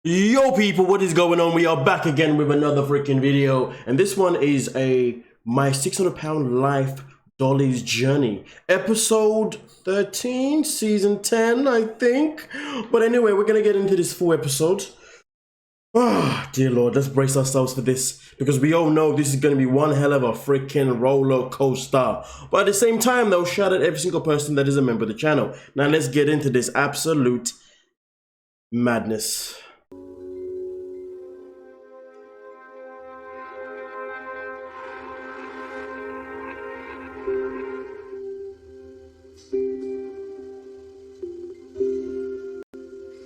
Yo people, what is going on? We are back again with another freaking video, and this one is my 600-pound life Dolly's journey, episode 13, season 10, I think. But anyway, we're gonna get into this full episode. Oh dear Lord, let's brace ourselves for this, because we all know this is gonna be one hell of a freaking roller coaster. But at the same time though, shout out every single person that is a member of the channel. Now let's get into this absolute madness.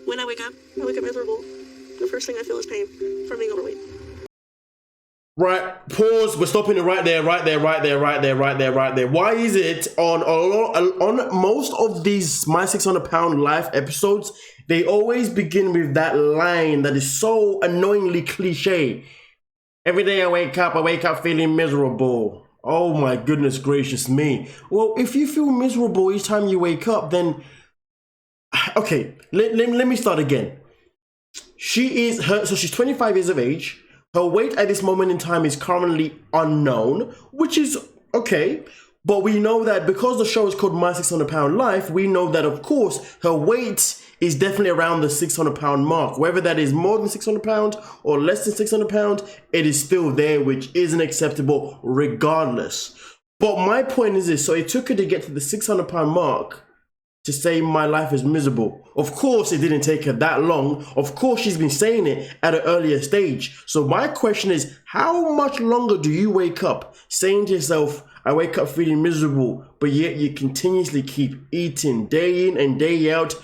When I wake up miserable. The first thing I feel is pain from being overweight. Right, pause. We're stopping it right there. Why is it on most of these My 600-Pound Life episodes, they always begin with that line that is so annoyingly cliche. Every day I wake up feeling miserable. Oh my goodness gracious me. Well, if you feel miserable each time you wake up, then okay, let me start again. So she's 25 years of age. Her weight at this moment in time is currently unknown, which is okay. But we know that because the show is called My 600-Pound Life, we know that of course her weight is definitely around the 600-pound mark. Whether that is more than 600 pounds or less than 600 pounds, it is still there, which isn't acceptable regardless. But my point is this, so it took her to get to the 600-pound mark to say my life is miserable. Of course, it didn't take her that long. Of course, she's been saying it at an earlier stage. So my question is, how much longer do you wake up saying to yourself, I wake up feeling miserable, but yet you continuously keep eating day in and day out?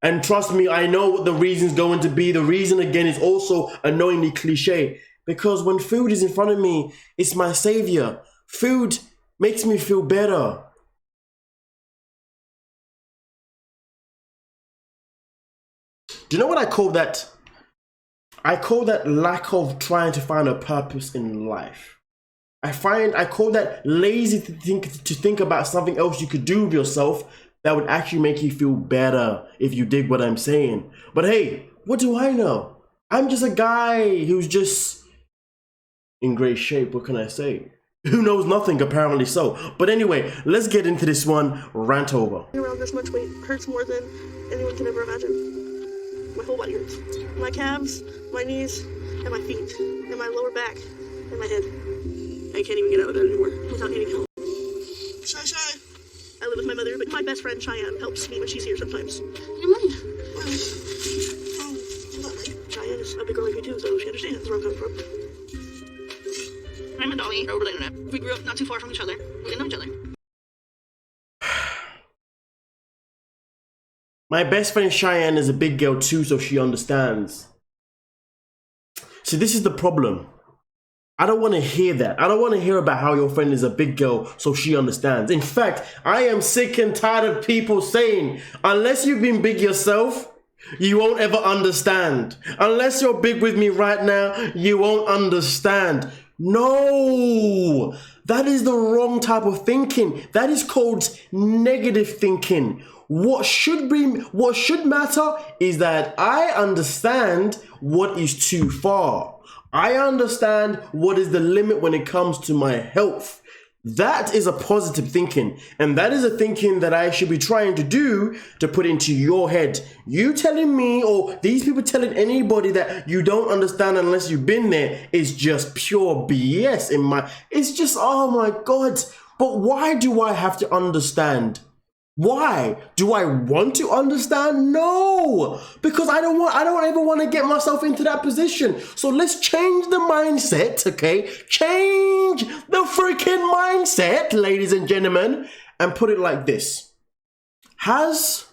And trust me, I know what the reason's going to be. The reason, again, is also annoyingly cliche. Because when food is in front of me, it's my savior. Food makes me feel better. Do you know what I call that? I call that lack of trying to find a purpose in life. I call that lazy to think about something else you could do with yourself that would actually make you feel better, if you dig what I'm saying. But hey, what do I know? I'm just a guy who's just in great shape. What can I say? Who knows nothing, apparently so. But anyway, let's get into this one. Rant over. Around this much weight hurts more than anyone can ever imagine. My whole body hurts. My calves, my knees, and my feet, and my lower back, and my head. I can't even get out of bed anymore without needing help. Shy. I live with my mother, but my best friend Cheyenne helps me when she's here sometimes. Your money. Cheyenne is a big girl like me too, so she understands where I'm coming from. I'm a Dolly over the internet. We grew up not too far from each other. We didn't know each other. My best friend Cheyenne is a big girl too, so she understands. See, this is the problem. I don't want to hear that. I don't want to hear about how your friend is a big girl, so she understands. In fact, I am sick and tired of people saying, unless you've been big yourself, you won't ever understand. Unless you're big with me right now, you won't understand. No, that is the wrong type of thinking. That is called negative thinking. What should matter is that I understand what is too far. I understand what is the limit when it comes to my health. That is a positive thinking, and that is a thinking that I should be trying to do to put into your head. You telling me, or these people telling anybody that you don't understand unless you've been there, is just pure BS in my, it's just, oh my God. But why do I have to understand? Why? Do I want to understand? No, because I don't ever want to get myself into that position. So let's change the mindset, okay? Change the freaking mindset, ladies and gentlemen, and put it like this. Has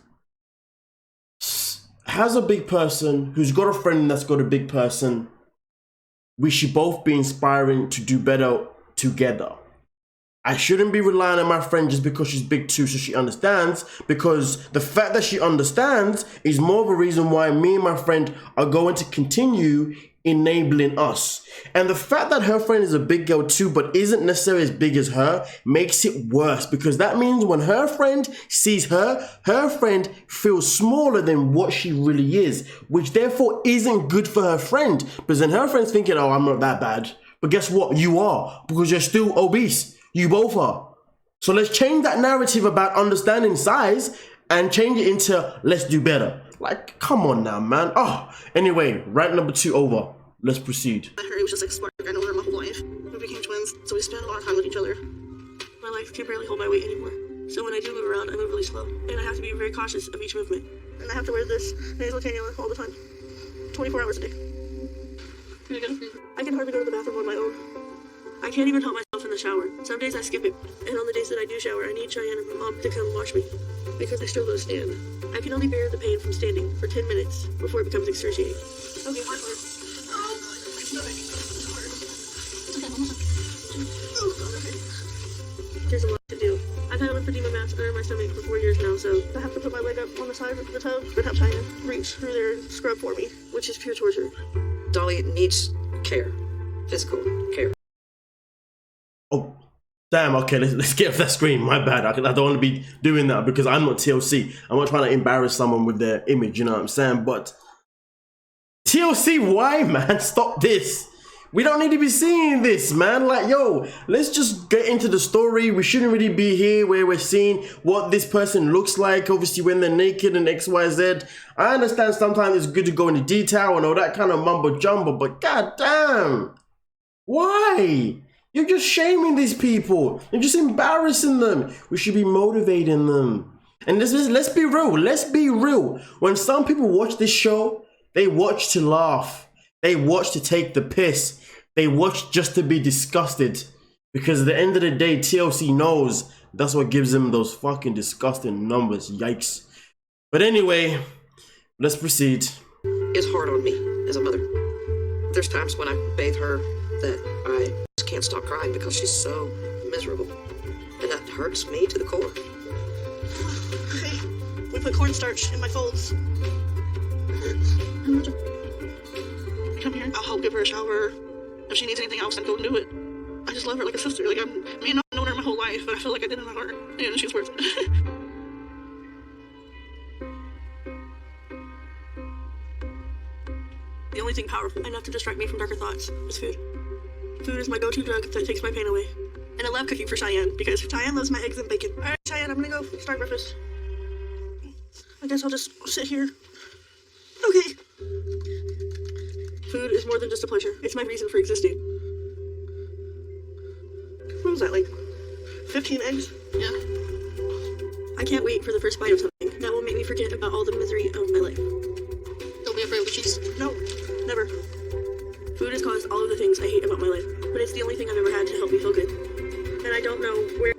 a big person who's got a friend that's got a big person, we should both be inspiring to do better together. I shouldn't be relying on my friend just because she's big too, so she understands, because the fact that she understands is more of a reason why me and my friend are going to continue enabling us. And the fact that her friend is a big girl too, but isn't necessarily as big as her, makes it worse, because that means when her friend sees her, her friend feels smaller than what she really is, which therefore isn't good for her friend, because then her friend's thinking, oh, I'm not that bad. But guess what? You are, because you're still obese. You both are. So let's change that narrative about understanding size and change it into let's do better. Like, come on now, man. Oh, anyway, rant number 2 over. Let's proceed. I heard it was just like a spark. I know her my whole life. We became twins, so we spent a lot of time with each other. My life can barely hold my weight anymore. So when I do move around, I move really slow. And I have to be very cautious of each movement. And I have to wear this nasal cannula all the time. 24 hours a day. I can hardly go to the bathroom on my own. I can't even help myself in the shower. Some days I skip it. And on the days that I do shower, I need Cheyenne and my mom to come wash me. Because I struggle to stand. I can only bear the pain from standing for 10 minutes before it becomes excruciating. Okay, hard part. Oh, my stomach. It's hard. Okay, almost done. Oh, God, okay. There's a lot to do. I've had lymphedema mass under my stomach for 4 years now, so I have to put my leg up on the side of the tub and have Cheyenne reach through there and scrub for me, which is pure torture. Dolly needs care. Physical care. Oh, damn, okay, let's get off that screen. My bad. I don't want to be doing that because I'm not TLC. I'm not trying to embarrass someone with their image, you know what I'm saying? But TLC, why, man? Stop this. We don't need to be seeing this, man. Like, yo, let's just get into the story. We shouldn't really be here where we're seeing what this person looks like, obviously, when they're naked and XYZ. I understand sometimes it's good to go into detail and all that kind of mumbo jumbo, but goddamn, why? You're just shaming these people. You're just embarrassing them. We should be motivating them. And let's be real. Let's be real. When some people watch this show, they watch to laugh. They watch to take the piss. They watch just to be disgusted. Because at the end of the day, TLC knows that's what gives them those fucking disgusting numbers. Yikes. But anyway, let's proceed. It's hard on me as a mother. There's times when I bathe her that I just can't stop crying because she's so miserable. And that hurts me to the core. Okay. We put cornstarch in my folds. Come here. I'll help give her a shower. If she needs anything else, I'd go and do it. I just love her like a sister. Like, I've known her my whole life, but I feel like I did in my heart. And she's worth it. The only thing powerful enough to distract me from darker thoughts is food. Food is my go-to drug that takes my pain away. And I love cooking for Cheyenne because Cheyenne loves my eggs and bacon. Alright, Cheyenne, I'm gonna go start breakfast. I guess I'll just sit here. Okay. Food is more than just a pleasure. It's my reason for existing. What was that, like 15 eggs? Yeah. I can't wait for the first bite of something that will make me forget about all the misery of my life. Don't be afraid of cheese. No, never. Food has caused all of the things I hate about my life, but it's the only thing I've ever had to help me feel good. And I don't know where...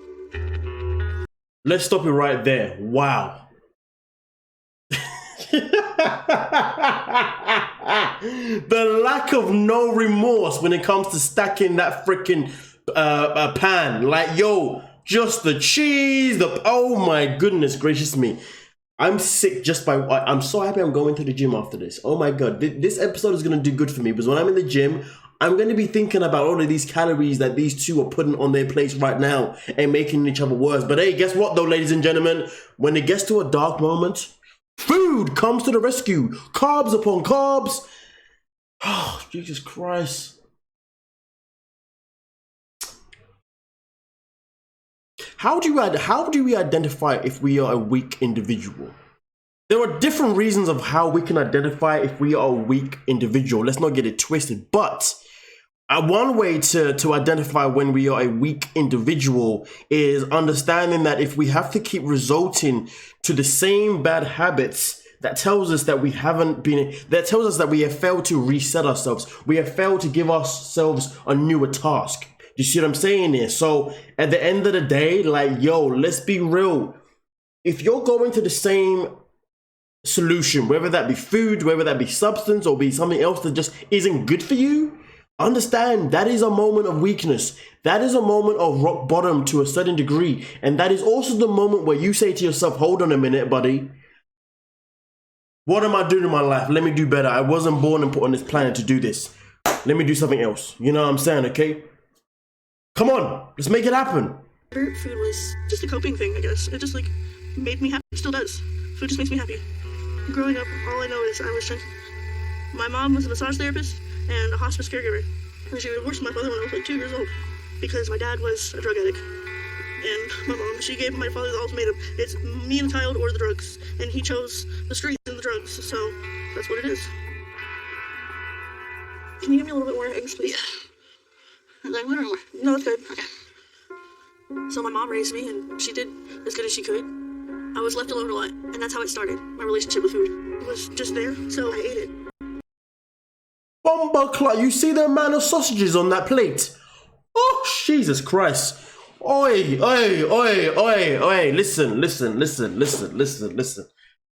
Let's stop it right there. Wow. The lack of no remorse when it comes to stacking that freaking pan. Like, yo, just the cheese, oh my goodness gracious me. I'm sick just by, I'm so happy I'm going to the gym after this. Oh my God, this episode is going to do good for me because when I'm in the gym, I'm going to be thinking about all of these calories that these two are putting on their plates right now and making each other worse. But hey, guess what though, ladies and gentlemen? When it gets to a dark moment, food comes to the rescue. Carbs upon carbs. Oh, Jesus Christ. How do we identify if we are a weak individual? There are different reasons of how we can identify if we are a weak individual. Let's not get it twisted. But one way to identify when we are a weak individual is understanding that if we have to keep resorting to the same bad habits, that tells us that we have failed to reset ourselves. We have failed to give ourselves a newer task. You see what I'm saying here? So at the end of the day, like, yo, let's be real. If you're going to the same solution, whether that be food, whether that be substance, or be something else that just isn't good for you, understand that is a moment of weakness. That is a moment of rock bottom to a certain degree. And that is also the moment where you say to yourself, hold on a minute, buddy. What am I doing in my life? Let me do better. I wasn't born and put on this planet to do this. Let me do something else. You know what I'm saying, okay? Come on, let's make it happen. Food was just a coping thing, I guess. It just, like, made me happy. It still does. Food just makes me happy. Growing up, all I know is my mom was a massage therapist and a hospice caregiver. And she divorced my father when I was, like, 2 years old because my dad was a drug addict. And my mom, she gave my father the ultimatum. It's me and the child or the drugs. And he chose the streets and the drugs, so that's what it is. Can you give me a little bit more eggs, please? Like, what or more? No, it's good. Okay. So my mom raised me, and she did as good as she could. I was left alone a lot, and that's how it started, my relationship with food. It was just there, so I ate it. Bomba clot, you see the amount of sausages on that plate? Oh, Jesus Christ. Oi, oi, oi, oi, oi. Listen.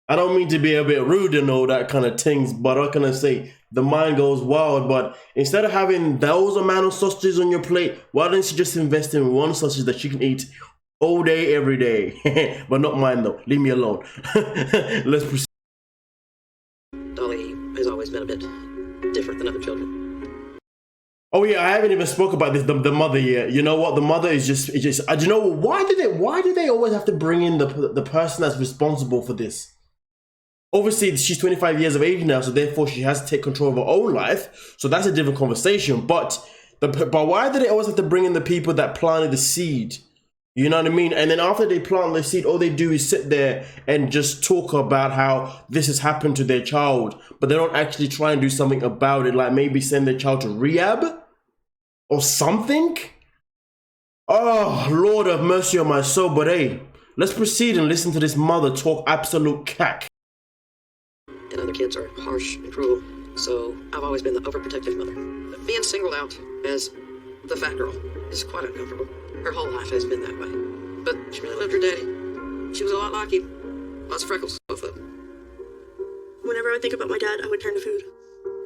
I don't mean to be a bit rude and all that kind of things, but what can I say? The mind goes wild, but instead of having those amount of sausages on your plate, why don't you just invest in one sausage that you can eat all day, every day? But not mine though, leave me alone. Let's proceed. Dolly has always been a bit different than other children. Oh yeah, I haven't even spoke about this. The mother yet. You know what? The mother is just. Do you know why do they always have to bring in the person that's responsible for this? Obviously, she's 25 years of age now, so therefore she has to take control of her own life. So that's a different conversation. But why do they always have to bring in the people that planted the seed? You know what I mean? And then after they plant the seed, all they do is sit there and just talk about how this has happened to their child, but they don't actually try and do something about it, like maybe send their child to rehab or something. Oh, Lord have mercy on my soul. But hey, let's proceed and listen to this mother talk absolute cack. And other kids are harsh and cruel, so I've always been the overprotective mother. Being singled out as the fat girl is quite uncomfortable. Her whole life has been that way. But she really loved her daddy. She was a lot like him. Lots of freckles, both of them. Whenever I would think about my dad, I would turn to food.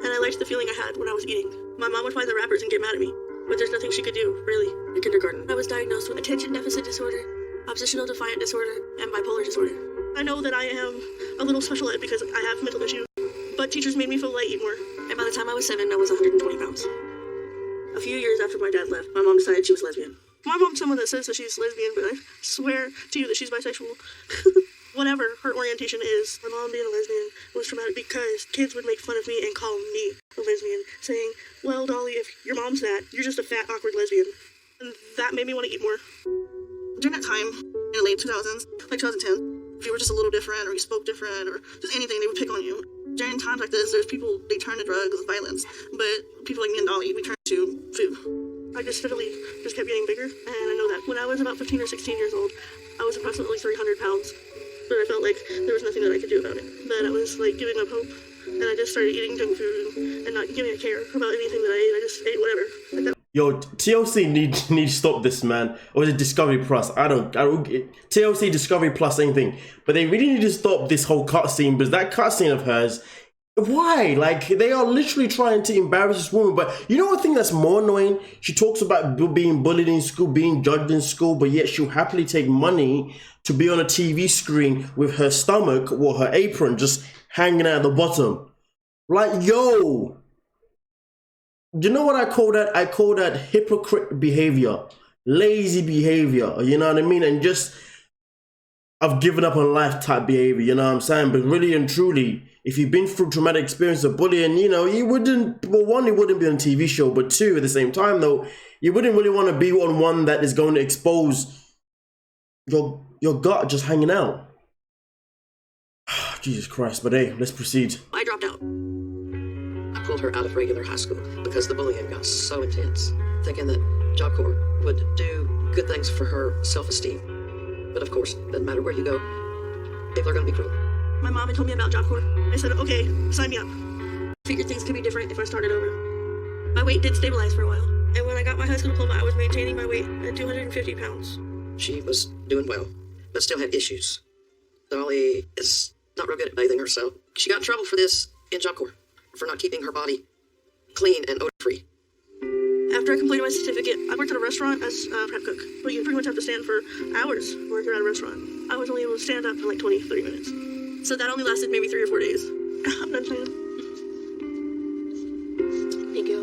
And I liked the feeling I had when I was eating. My mom would find the wrappers and get mad at me, but there's nothing she could do, really. In kindergarten, I was diagnosed with attention deficit disorder, oppositional defiant disorder, and bipolar disorder. I know that I am a little special ed because I have mental issues, but teachers made me feel like I eat more. And by the time I was 7, I was 120 pounds. A few years after my dad left, my mom decided she was lesbian. My mom's someone that says that she's lesbian, but I swear to you that she's bisexual. Whatever her orientation is, my mom being a lesbian was traumatic because kids would make fun of me and call me a lesbian, saying, well, Dolly, if your mom's that, you're just a fat, awkward lesbian. And that made me want to eat more. During that time, in the late 2000s, like 2010, if you were just a little different or you spoke different or just anything, they would pick on you. During times like this, there's people, they turn to drugs and violence, but people like me and Dolly, we turn to food. I just steadily just kept getting bigger, and I know that when I was about 15 or 16 years old, I was approximately 300 pounds, but I felt like there was nothing that I could do about it, that I was like giving up hope, and I just started eating junk food and not giving a care about anything that I ate. I just ate whatever. Like that. Yo, TLC need to stop this, man. Or is it Discovery Plus? I don't TLC, Discovery Plus, same thing. But they really need to stop this whole cutscene, because that cutscene of hers, why? Like, they are literally trying to embarrass this woman. But you know what thing that's more annoying? She talks about being bullied in school, being judged in school, but yet she'll happily take money to be on a TV screen with her stomach or her apron just hanging out at the bottom. Like, yo, you know what I call that? I call that hypocrite behavior, lazy behavior, you know what I mean? And just, I've given up on life type behavior, you know what I'm saying? But really and truly, if you've been through traumatic experience of bullying, you know, you wouldn't, well, one, it wouldn't be on a TV show, but two, at the same time though, you wouldn't really want to be on one that is going to expose your gut just hanging out. Jesus Christ, but hey, let's proceed. I dropped out. I pulled her out of regular high school because the bullying got so intense, thinking that Job Corps would do good things for her self-esteem. But of course, doesn't matter where you go, people are going to be cruel. My mom had told me about Job Corps. I said, okay, sign me up. I figured things could be different if I started over. My weight did stabilize for a while. And when I got my high school diploma, I was maintaining my weight at 250 pounds. She was doing well, but still had issues. Dolly is not real good at bathing herself. She got in trouble for this in Job Corps, for not keeping her body clean and odor-free. After I completed my certificate, I worked at a restaurant as a prep cook. But you pretty much have to stand for hours working at a restaurant. I was only able to stand up in like 20, 30 minutes. So that only lasted maybe 3 or 4 days. I'm done playing. Thank you.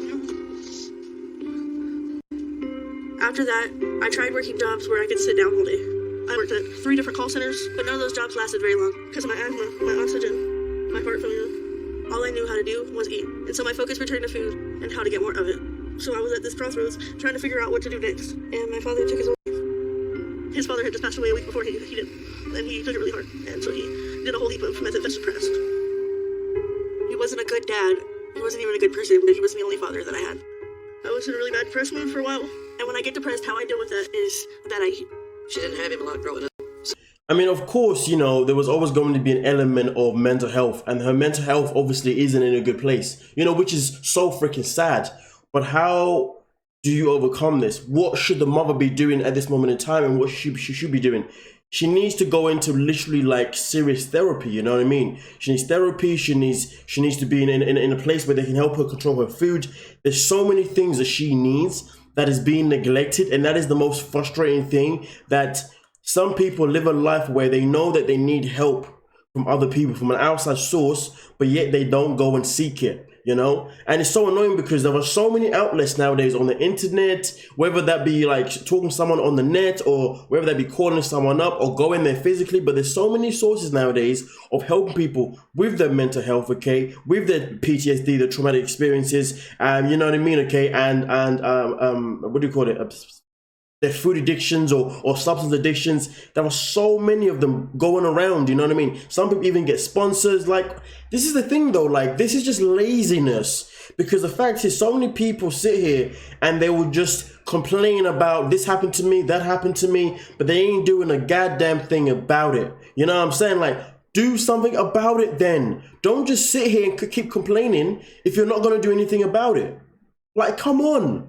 After that, I tried working jobs where I could sit down all day. I worked at 3 different call centers, but none of those jobs lasted very long because of my asthma, my oxygen, my heart failure. All I knew how to do was eat, and so my focus returned to food and how to get more of it. So I was at this crossroads trying to figure out what to do next, and my father took his own life. His father had just passed away a week before he did, and he took it really hard, and so he did a whole heap of method that's suppressed. He wasn't a good dad. He wasn't even a good person, but he was the only father that I had. I was in a really bad depressed mood for a while, and when I get depressed, how I deal with that is that I eat. She didn't have him a lot growing up. I mean, of course, you know, there was always going to be an element of mental health, and her mental health obviously isn't in a good place, you know, which is so freaking sad. But how do you overcome this? What should the mother be doing at this moment in time, and what she should be doing? She needs to go into literally like serious therapy, you know what I mean? She needs therapy, she needs to be in a place where they can help her control her food. There's so many things that she needs that is being neglected, and that is the most frustrating thing, that some people live a life where they know that they need help from other people, from an outside source, but yet they don't go and seek it, you know? And it's so annoying because there are so many outlets nowadays on the internet, whether that be like talking to someone on the net, or whether that be calling someone up or going there physically, but there's so many sources nowadays of helping people with their mental health, okay, with their PTSD, their traumatic experiences, you know what I mean, okay, and what do you call it? Their food addictions or substance addictions. There are so many of them going around, you know what I mean? Some people even get sponsors. Like, this is the thing though, like, this is just laziness, because the fact is so many people sit here and they will just complain about this happened to me, that happened to me, but they ain't doing a goddamn thing about it. You know what I'm saying? Like, do something about it then. Don't just sit here and keep complaining if you're not going to do anything about it. Like, come on.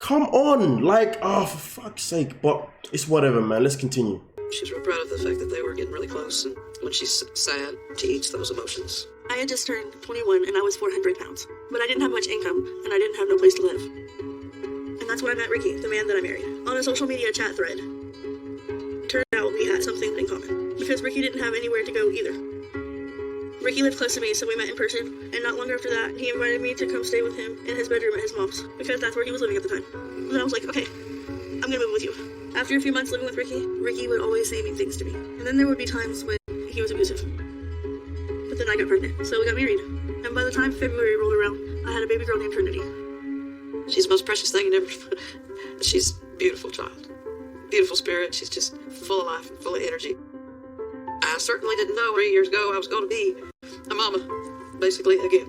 Come on, like, oh, for fuck's sake. But it's whatever, man. Let's continue. She's real proud of the fact that they were getting really close, and when she's sad, she eats those emotions. I had just turned 21 and I was 400 pounds, but I didn't have much income and I didn't have no place to live. And that's when I met Ricky, the man that I married, on a social media chat thread. Turned out we had something in common, because Ricky didn't have anywhere to go either. Ricky lived close to me, so we met in person, and not long after that, he invited me to come stay with him in his bedroom at his mom's, because that's where he was living at the time. And I was like, okay, I'm gonna move with you. After a few months living with Ricky, Ricky would always say mean things to me. And then there would be times when he was abusive. But then I got pregnant, so we got married. And by the time February rolled around, I had a baby girl named Trinity. She's the most precious thing in every... She's a beautiful child. Beautiful spirit. She's just full of life and full of energy. I certainly didn't know 3 years ago I was going to be a mama. Basically, again,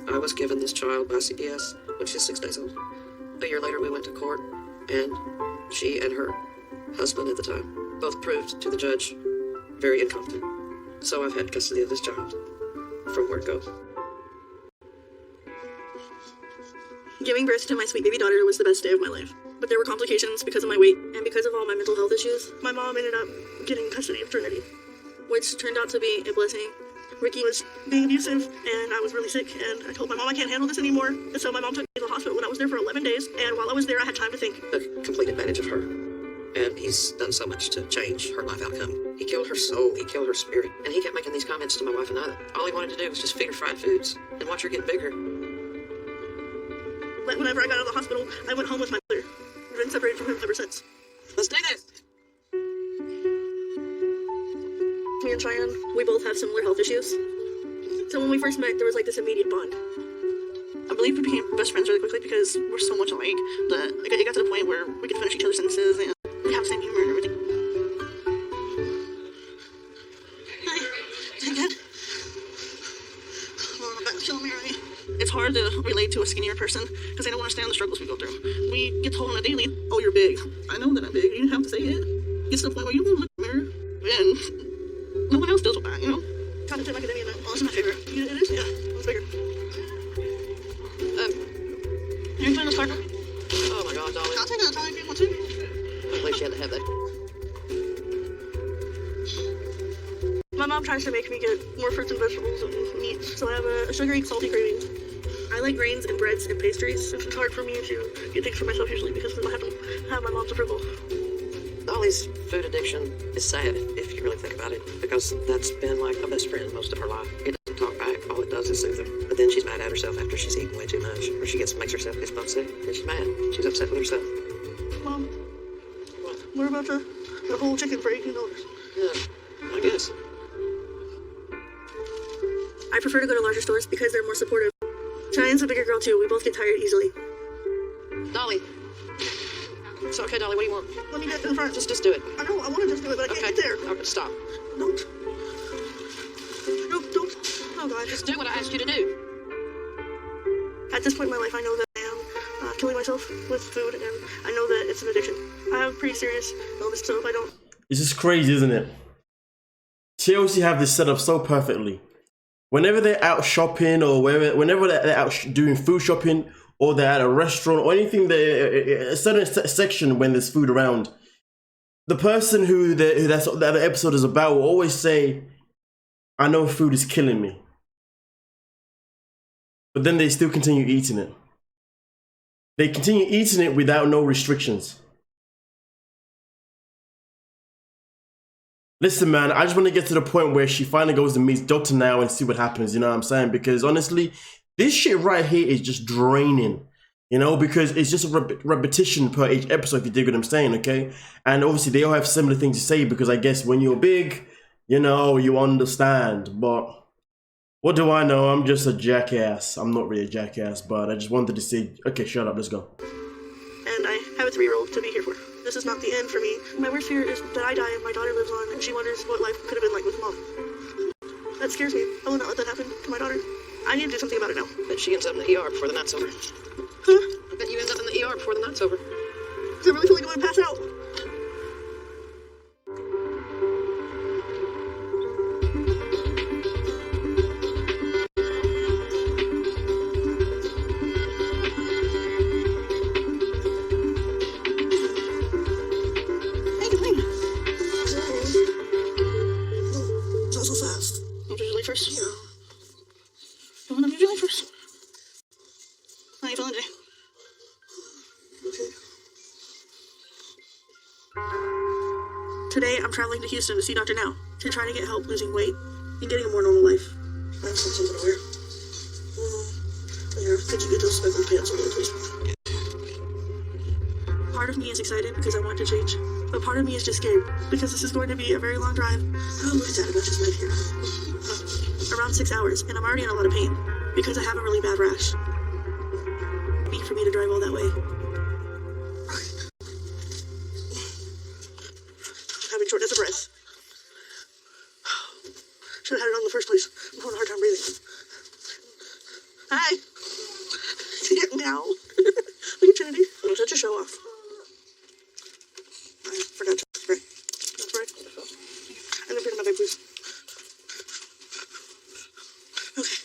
I was given this child by CPS when she was 6 days old. A year later, we went to court, and she and her husband at the time both proved to the judge very incompetent. So I've had custody of this child from where it goes. Giving birth to my sweet baby daughter was the best day of my life. But there were complications because of my weight, and because of all my mental health issues, my mom ended up getting custody of Trinity, which turned out to be a blessing. Ricky was being abusive, and I was really sick, and I told my mom I can't handle this anymore, and so my mom took me to the hospital when I was there for 11 days, and while I was there, I had time to think. Took complete advantage of her, and he's done so much to change her life outcome. He killed her soul, he killed her spirit, and he kept making these comments to my wife and I. All he wanted to do was just feed her fried foods and watch her get bigger. But whenever I got out of the hospital, I went home with my mother. I've been separated from him ever since. Let's do this! Me and Cheyenne, we both have similar health issues. So when we first met, there was like this immediate bond. I believe we became best friends really quickly because we're so much alike that it got to the point where we could finish each other's sentences and we have the same humor and everything. Hi. Is it good? Oh, that's killing me, right? It's hard to relate to a skinnier person because they don't understand the struggles we go through. We get told on a daily, oh, you're big. I know that I'm big. You didn't have to say it. It gets to the point where you look in the mirror and no one else deals with that, you know? Cognitive academia, oh, this is my favorite. It is? Yeah, it's bigger. You enjoying this card? Oh my god, Dolly. I'll take that time if you want to. I believe she had to have that. My mom tries to make me get more fruits and vegetables and meat, so I have a sugary, salty cravings. I like grains and breads and pastries, since it's hard for me to get things for myself usually because I have to have my mom's approval. Dolly's food addiction is sad. If you really think about it, because that's been like a best friend most of her life. It doesn't talk back, all it does is soothe her. But then she's mad at herself after she's eaten way too much, or she makes herself upset, and she's mad. She's upset with herself. Mom, What? what about the whole chicken for $18? Yeah, I guess. I prefer to go to larger stores because they're more supportive. Cheyenne's a bigger girl too. We both get tired easily. Dolly. So, okay, Dolly, what do you want? Let me get in front. Just do it. I know, I want to just do it, but I can't get there. Okay, stop. Don't. Nope, don't. Oh, God. Just do what I asked you to do. At this point in my life, I know that I am killing myself with food, and I know that it's an addiction. I have a pretty serious illness, so if I don't... It's just crazy, isn't it? Chelsea have this set up so perfectly. Whenever they're out shopping, or whenever they're out doing food shopping, or they're at a restaurant, or anything, a certain section when there's food around, the person who that episode is about will always say, I know food is killing me. But then they still continue eating it. They continue eating it without no restrictions. Listen, man, I just want to get to the point where she finally goes and meets Doctor now and see what happens, you know what I'm saying? Because honestly, this shit right here is just draining, you know, because it's just a repetition per each episode, if you dig what I'm saying, okay? And obviously, they all have similar things to say because I guess when you're big, you know, you understand. But what do I know? I'm just a jackass. I'm not really a jackass, but I just wanted to say, okay, shut up, let's go. And I have a 3-year-old to be here for. This is not the end for me. My worst fear is that I die and my daughter lives on and she wonders what life could have been like with Mom. That scares me. I will not let that happen to my daughter. I need to do something about it now. Bet she ends up in the ER before the night's over. Huh? I bet you end up in the ER before the night's over. Because I really feel like I'm going to pass out. Today, I'm traveling to Houston to see Dr. Now to try to get help losing weight and getting a more normal life. I have something to wear. Here, could you get those speckled pants on me, please? Part of me is excited because I want to change, but part of me is just scared because this is going to be a very long drive. Oh, look at that, about just right here. Around 6 hours, and I'm already in a lot of pain because I have a really bad rash. Need for me to drive all that way. Having shortness of breath. Should have had it on in the first place. I'm having a hard time breathing. Hi. Now. Look at Trinity. I'm such a show off. I forgot to spray. That's right. And then put in my bag, please. Okay.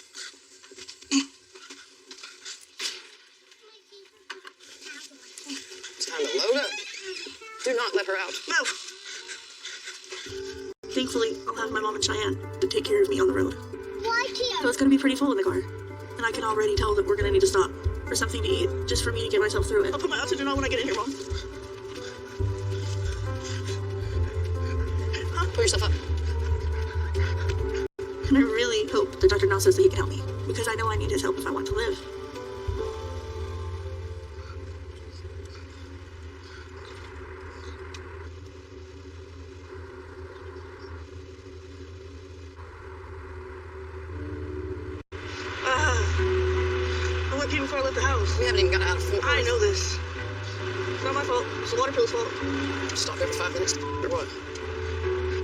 It's time to load up. Do not let her out. No. Thankfully, I'll have my mom and Cheyenne to take care of me on the road. So it's going to be pretty full in the car. And I can already tell that we're going to need to stop for something to eat, just for me to get myself through it. I'll put my oxygen on when I get in here, Mom. Huh? Pull yourself up. And I really hope that Dr. Now says that he can help me, because I know I need his help if I want to live. I went pee before I left the house. We haven't even got out of Fort Worth. I know this. It's not my fault. It's the water pill's fault. Stop every 5 minutes. Or what?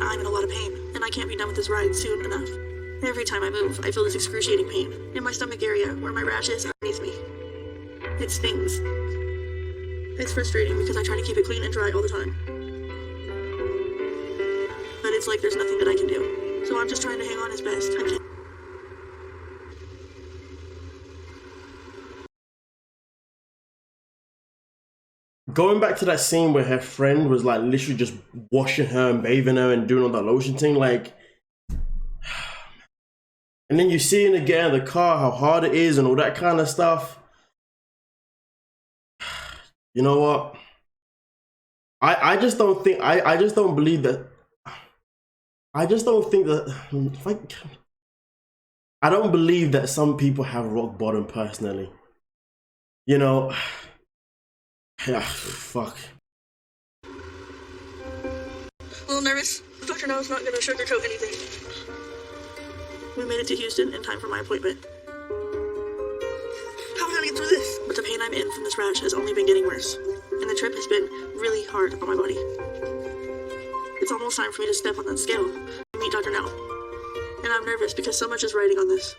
I'm in a lot of pain, and I can't be done with this ride soon enough. Every time I move, I feel this excruciating pain in my stomach area where my rash is underneath me. It stings. It's frustrating because I try to keep it clean and dry all the time. But it's like there's nothing that I can do. So I'm just trying to hang on as best I can. Going back to that scene where her friend was like literally just washing her and bathing her and doing all that lotion thing, like, and then you see it again in the car, how hard it is and all that kind of stuff. You know what? I just don't think, I just don't believe that. I just don't think that, like, I don't believe that some people have rock bottom personally. You know, yeah, fuck. A little nervous. Dr. Now's not gonna sugarcoat anything. We made it to Houston in time for my appointment. How am I gonna get through this? But the pain I'm in from this rash has only been getting worse, and the trip has been really hard on my body. It's almost time for me to step on that scale and meet Dr. Now. And I'm nervous because so much is riding on this.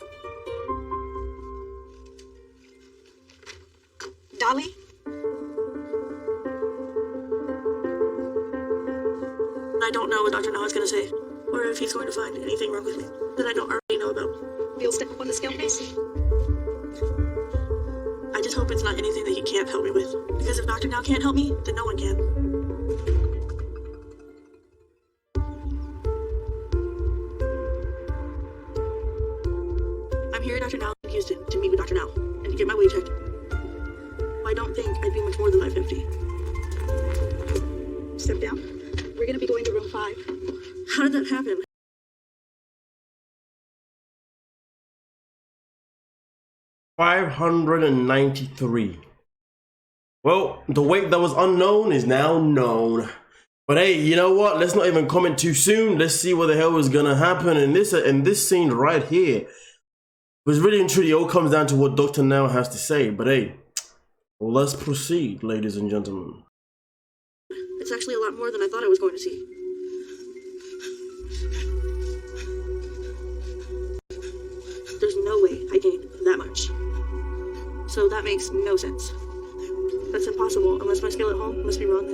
Dolly? I don't know what Dr. Now is going to say, or if he's going to find anything wrong with me that I don't already know about. You'll step up on the scale, please? I just hope it's not anything that he can't help me with, because if Dr. Now can't help me, then no one can. I'm here at Dr. Now in Houston to meet with Dr. Now and to get my weight checked. I don't think I'd be much more than 550. Step down. We're going to be going to room 5. How did that happen? $593. Well, the weight that was unknown is now known. But hey, you know what? Let's not even comment too soon. Let's see what the hell is gonna happen in this scene right here. Because really and truly, it all comes down to what Dr. Now has to say. But hey, let's proceed, ladies and gentlemen. It's actually a lot more than I thought I was going to see. There's no way I gained that much. So that makes no sense. That's impossible unless my scale at home must be wrong.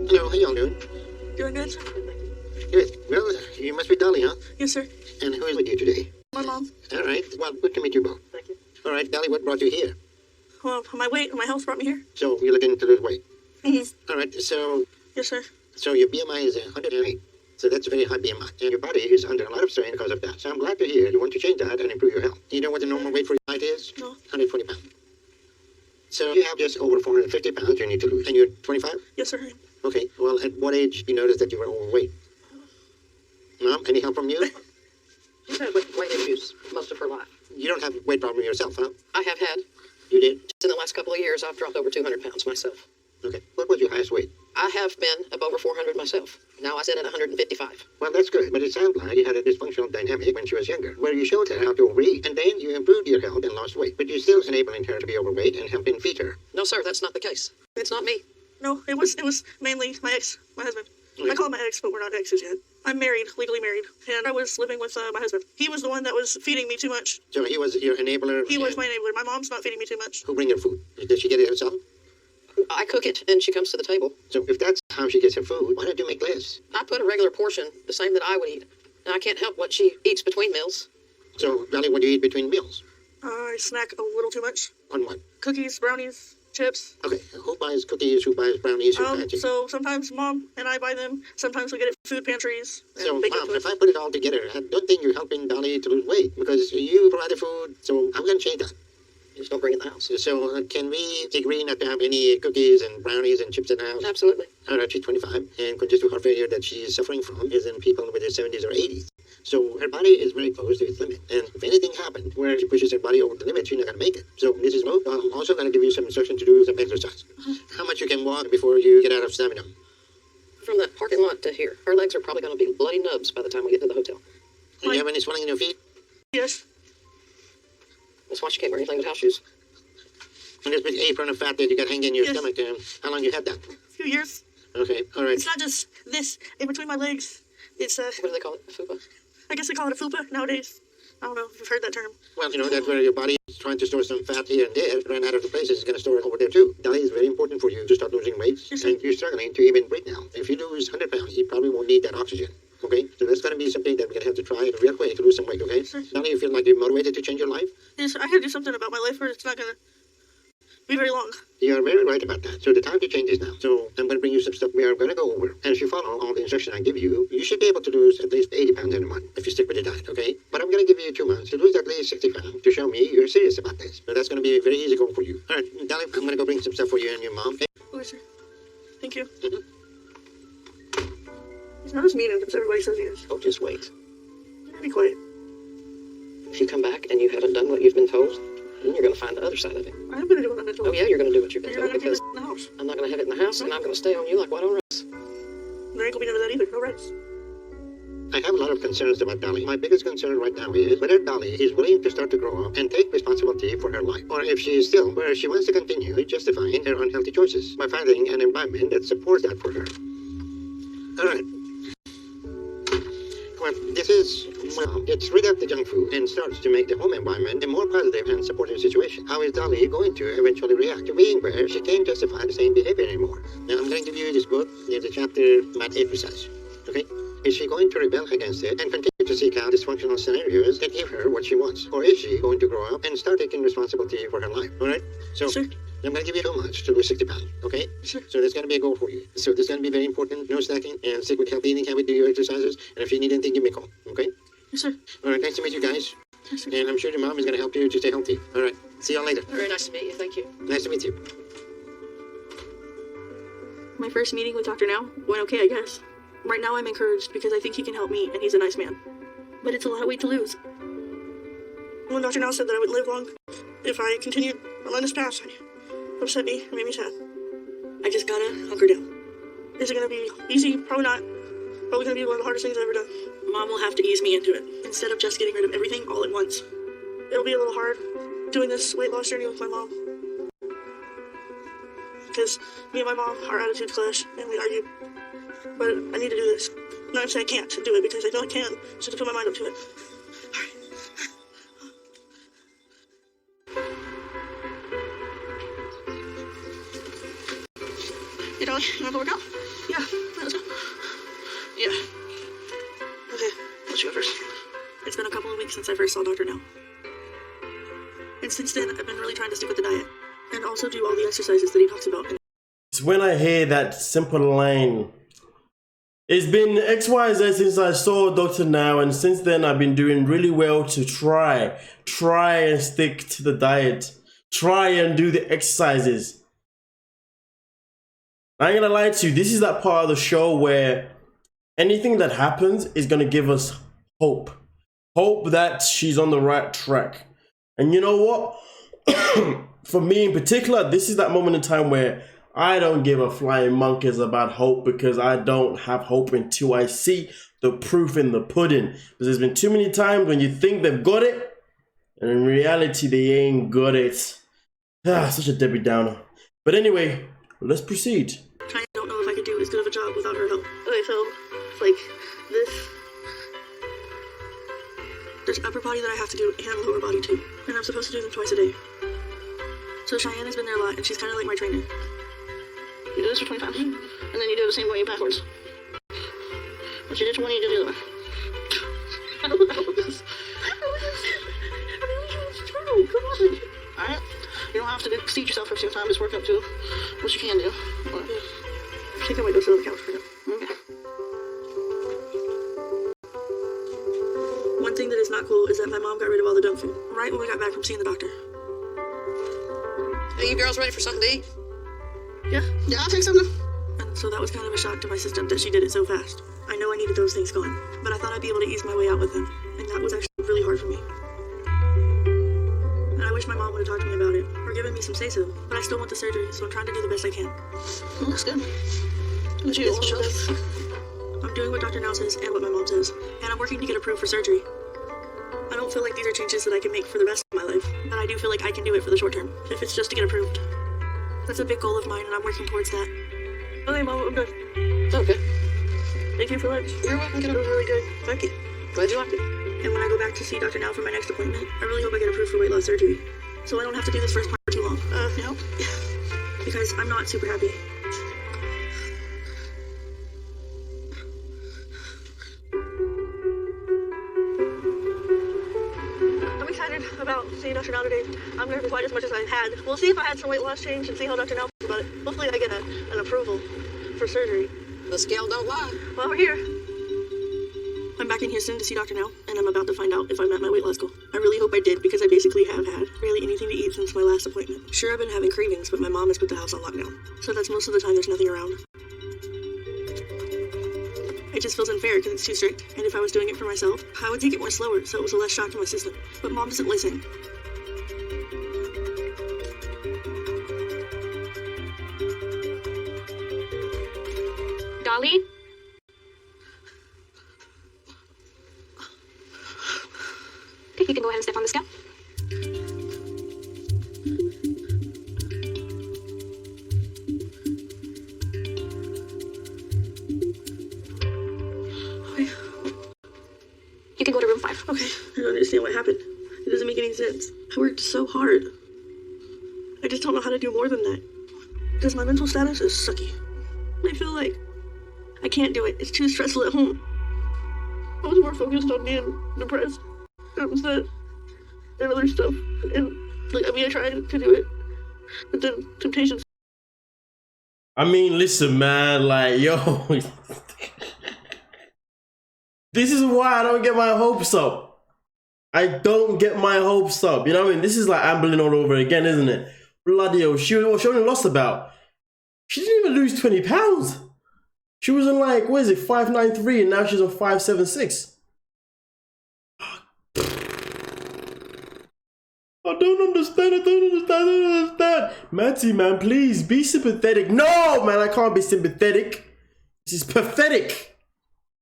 Hello, how y'all doing? Doing good? Good. Well, you must be Dolly, huh? Yes, sir. And who is with you today? My mom. All right. Well, good to meet you both. Thank you. All right, Dolly, what brought you here? Well, my weight and my health brought me here. So you're looking to lose weight. Mm-hmm. All right. So Yes, sir. your BMI is 108. So that's a very high BMI. And your body is under a lot of strain because of that. So I'm glad to hear you want to change that and improve your health. You know what the normal weight for your height is? No. 120 pounds. So you have just over 450 pounds you need to lose. And you're 25? Yes, sir. Okay. Well, at what age you noticed that you were overweight? Mom, any help from you? She's had weight issues most of her life. You don't have a weight problem yourself, huh? I have had. You did? Just in the last couple of years, I've dropped over 200 pounds myself. Okay. What was your highest weight? I have been above over 400 myself. Now I sit at 155. Well, that's good, but it sounds like you had a dysfunctional dynamic when she was younger, where you showed her how to overeat, and then you improved your health and lost weight, but you're still enabling her to be overweight and helping feed her. No, sir, that's not the case. It's not me. No, it was mainly my ex, my husband. I call him my ex, but we're not exes yet. I'm married, legally married, and I was living with my husband. He was the one that was feeding me too much. So he was your enabler? He was my enabler. My mom's not feeding me too much. Who bring her food? Did she get it herself? I cook it, and she comes to the table. So if that's how she gets her food, why don't you make less? I put a regular portion, the same that I would eat. And I can't help what she eats between meals. So, Dolly, what do you eat between meals? I snack a little too much. On what? Cookies, brownies, chips. Okay, who buys cookies, who buys brownies, who buys chicken? So sometimes Mom and I buy them. Sometimes we get it from food pantries. So, Mom, if I put it all together, I don't think you're helping Dolly to lose weight, because you provide the food, so I'm going to change that. Just don't bring it in the house. So, can we agree not to have any cookies and brownies and chips in the house? Absolutely. All right, she's 25, and congestive heart failure that she's suffering from is in people with their 70s or 80s. So her body is very close to its limit, and if anything happened where she pushes her body over the limit, she's not going to make it. So Mrs. Mo, I'm also going to give you some instructions to do some exercise. How much you can walk before you get out of stamina? From that parking lot to here, her legs are probably going to be bloody nubs by the time we get to the hotel. Do you have any swelling in your feet? Yes. That's why she can't wear anything but house shoes. And this big apron of fat that you got hanging in your Yes. stomach, how long you had that? A few years. Okay, all right. It's not just this in between my legs. It's What do they call it? A fupa? I guess they call it a fupa nowadays. I don't know if you've heard that term. Well, you know, that's where your body is trying to store some fat here and there. Ran out of the places, it's going to store it over there too. Dolly, is very important for you to start losing weight. Yes, And you're struggling to even breathe now. If you lose 100 pounds, you probably won't need that oxygen. Okay? So that's going to be something that we're going to have to try real quick to lose some weight, okay? Sure. Dolly, you feel like you're motivated to change your life? Yes, I gotta do something about my life or it's not gonna be very long. You are very right about that. So the time to change is now. So I'm going to bring you some stuff we are going to go over. And if you follow all the instructions I give you, you should be able to lose at least 80 pounds in a month if you stick with the diet, okay? But I'm going to give you 2 months to lose at least 60 pounds to show me you're serious about this. So that's going to be a very easy goal for you. All right, Dolly, I'm going to go bring some stuff for you and your mom, okay? Okay, sir. Thank you. He's not as mean as everybody says he is. Oh, just wait. Be quiet. If you come back and you haven't done what you've been told, then you're going to find the other side of it. I'm gonna do what I've been told. Oh, yeah, you're going to do what you've been You're told not gonna because keep this in the house. I'm not going to have it in the house, and I'm going to stay on you like white on rice. There ain't gonna be none of that either. No rights. I have a lot of concerns about Dolly. My biggest concern right now is whether Dolly is willing to start to grow up and take responsibility for her life, or if she is still where she wants to continue justifying her unhealthy choices by finding an environment that supports that for her. Alright. Well, it's rid of the junk food and starts to make the home environment a more positive and supportive situation. How is Dolly going to eventually react to being where she can't justify the same behavior anymore? Now, I'm going to give you this book. There's a chapter Matt emphasizes. Okay? Is she going to rebel against it and continue to seek out dysfunctional scenarios that give her what she wants? Or is she going to grow up and start taking responsibility for her life? Alright? So, Sure. I'm going to give you so much to lose 60 pounds, okay? Sure. So there's going to be a goal for you. So this is going to be very important. No snacking and stick with healthy eating habit, do your exercises. And if you need anything, give me a call, okay? Yes, sir. Alright, nice to meet you guys. Yes, sir. And I'm sure your mom is going to help you to stay healthy. Alright, see y'all later. Very nice to meet you. Thank you. Nice to meet you. My first meeting with Dr. Now went okay, I guess. Right now I'm encouraged because I think he can help me and he's a nice man. But it's a lot of weight to lose. When Dr. Now said that I wouldn't live long if I continued along this path, it upset me and made me sad. I just gotta hunker down. Is it gonna be easy? Probably not. Probably gonna be one of the hardest things I've ever done. Mom will have to ease me into it instead of just getting rid of everything all at once. It'll be a little hard doing this weight loss journey with my mom. Because me and my mom, our attitudes clash and we argue. But I need to do this. No, I'm saying I can't do it because I know I can. So to put my mind up to it. Alright. Hey, Dolly, you wanna go work out? Yeah, let's go. Yeah. Okay, let's go first. It's been a couple of weeks since I first saw Dr. Now. And since then, I've been really trying to stick with the diet. And also do all the exercises that he talks about. It's when I hear that simple line. It's been XYZ since I saw Dr. Now, and since then I've been doing really well to try and stick to the diet. Try and do the exercises. I ain't gonna lie to you, this is that part of the show where anything that happens is gonna give us hope. Hope that she's on the right track. And you know what? For me in particular, this is that moment in time where I don't give a flying monkeys about hope, because I don't have hope until I see the proof in the pudding. Because there's been too many times when you think they've got it, and in reality they ain't got it. Such a Debbie Downer. But anyway, let's proceed. I don't know if I could do as good of a job without her help. Okay, so, like, this. There's upper body that I have to do and lower body too. And I'm supposed to do them twice a day. So Cheyenne has been there a lot, and she's kind of like my trainer. You do this for 20 times, and then you do it the same way backwards. What you did to one, you do the other one. I don't know this. It's true. Come on. Alright? You don't have to exceed yourself every single time. Just work up to what you can do. But, I think I might go sit on the couch for now. Okay. One thing that is not cool is that my mom got rid of all the junk food right when we got back from seeing the doctor. Are you girls ready for something to eat? Yeah. Yeah, I'll take something. And so that was kind of a shock to my system that she did it so fast. I know I needed those things gone, but I thought I'd be able to ease my way out with them, and that was actually really hard for me. And I wish my mom would have talked to me about it, or given me some say-so, but I still want the surgery, so I'm trying to do the best I can. Well, that's good. What you I'm doing what Dr. Now says and what my mom says, and I'm working to get approved for surgery. I don't feel like these are changes that I can make for the rest of my life, but I do feel like I can do it for the short term, if it's just to get approved. That's a big goal of mine, and I'm working towards that. Okay, Mom, I'm done. Okay. Thank you for lunch. You're welcome. It was really good. Thank you. Glad you liked it. And when I go back to see Dr. Now for my next appointment, I really hope I get approved for weight loss surgery, so I don't have to do this first part for too long. No? Because I'm not super happy. I'm excited about seeing Dr. Now today. I'm nervous quite as much as I had. We'll see if I had some weight loss change and see how Dr. Now feels about it. Hopefully I get an approval for surgery. The scale don't lie. Well, we're here. I'm back in Houston to see Dr. Now, and I'm about to find out if I met my weight loss goal. I really hope I did, because I basically have had barely anything to eat since my last appointment. Sure, I've been having cravings, but my mom has put the house on lockdown, so that's most of the time there's nothing around. It just feels unfair because it's too strict. And if I was doing it for myself, I would take it more slower so it was a less shock to my system. But Mom doesn't listen. Dolly? Okay, you can go ahead and step on the scale. Okay. You can go to room 5. Okay, I don't understand what happened. It doesn't make any sense. I worked so hard. I just don't know how to do more than that. Because my mental status is sucky. I feel like I can't do it. It's too stressful at home. I was more focused on being depressed and upset and other stuff. And I tried to do it, but then temptations. I mean, listen, man, like, yo. This is why I don't get my hopes up. I don't get my hopes up. You know what I mean? This is like ambling all over again, isn't it? Bloody hell. She only lost about. She didn't even lose 20 pounds. She was on like, what is it, 593, and now she's on 576. I don't understand. Maddie, man, please be sympathetic. No, man, I can't be sympathetic. This is pathetic.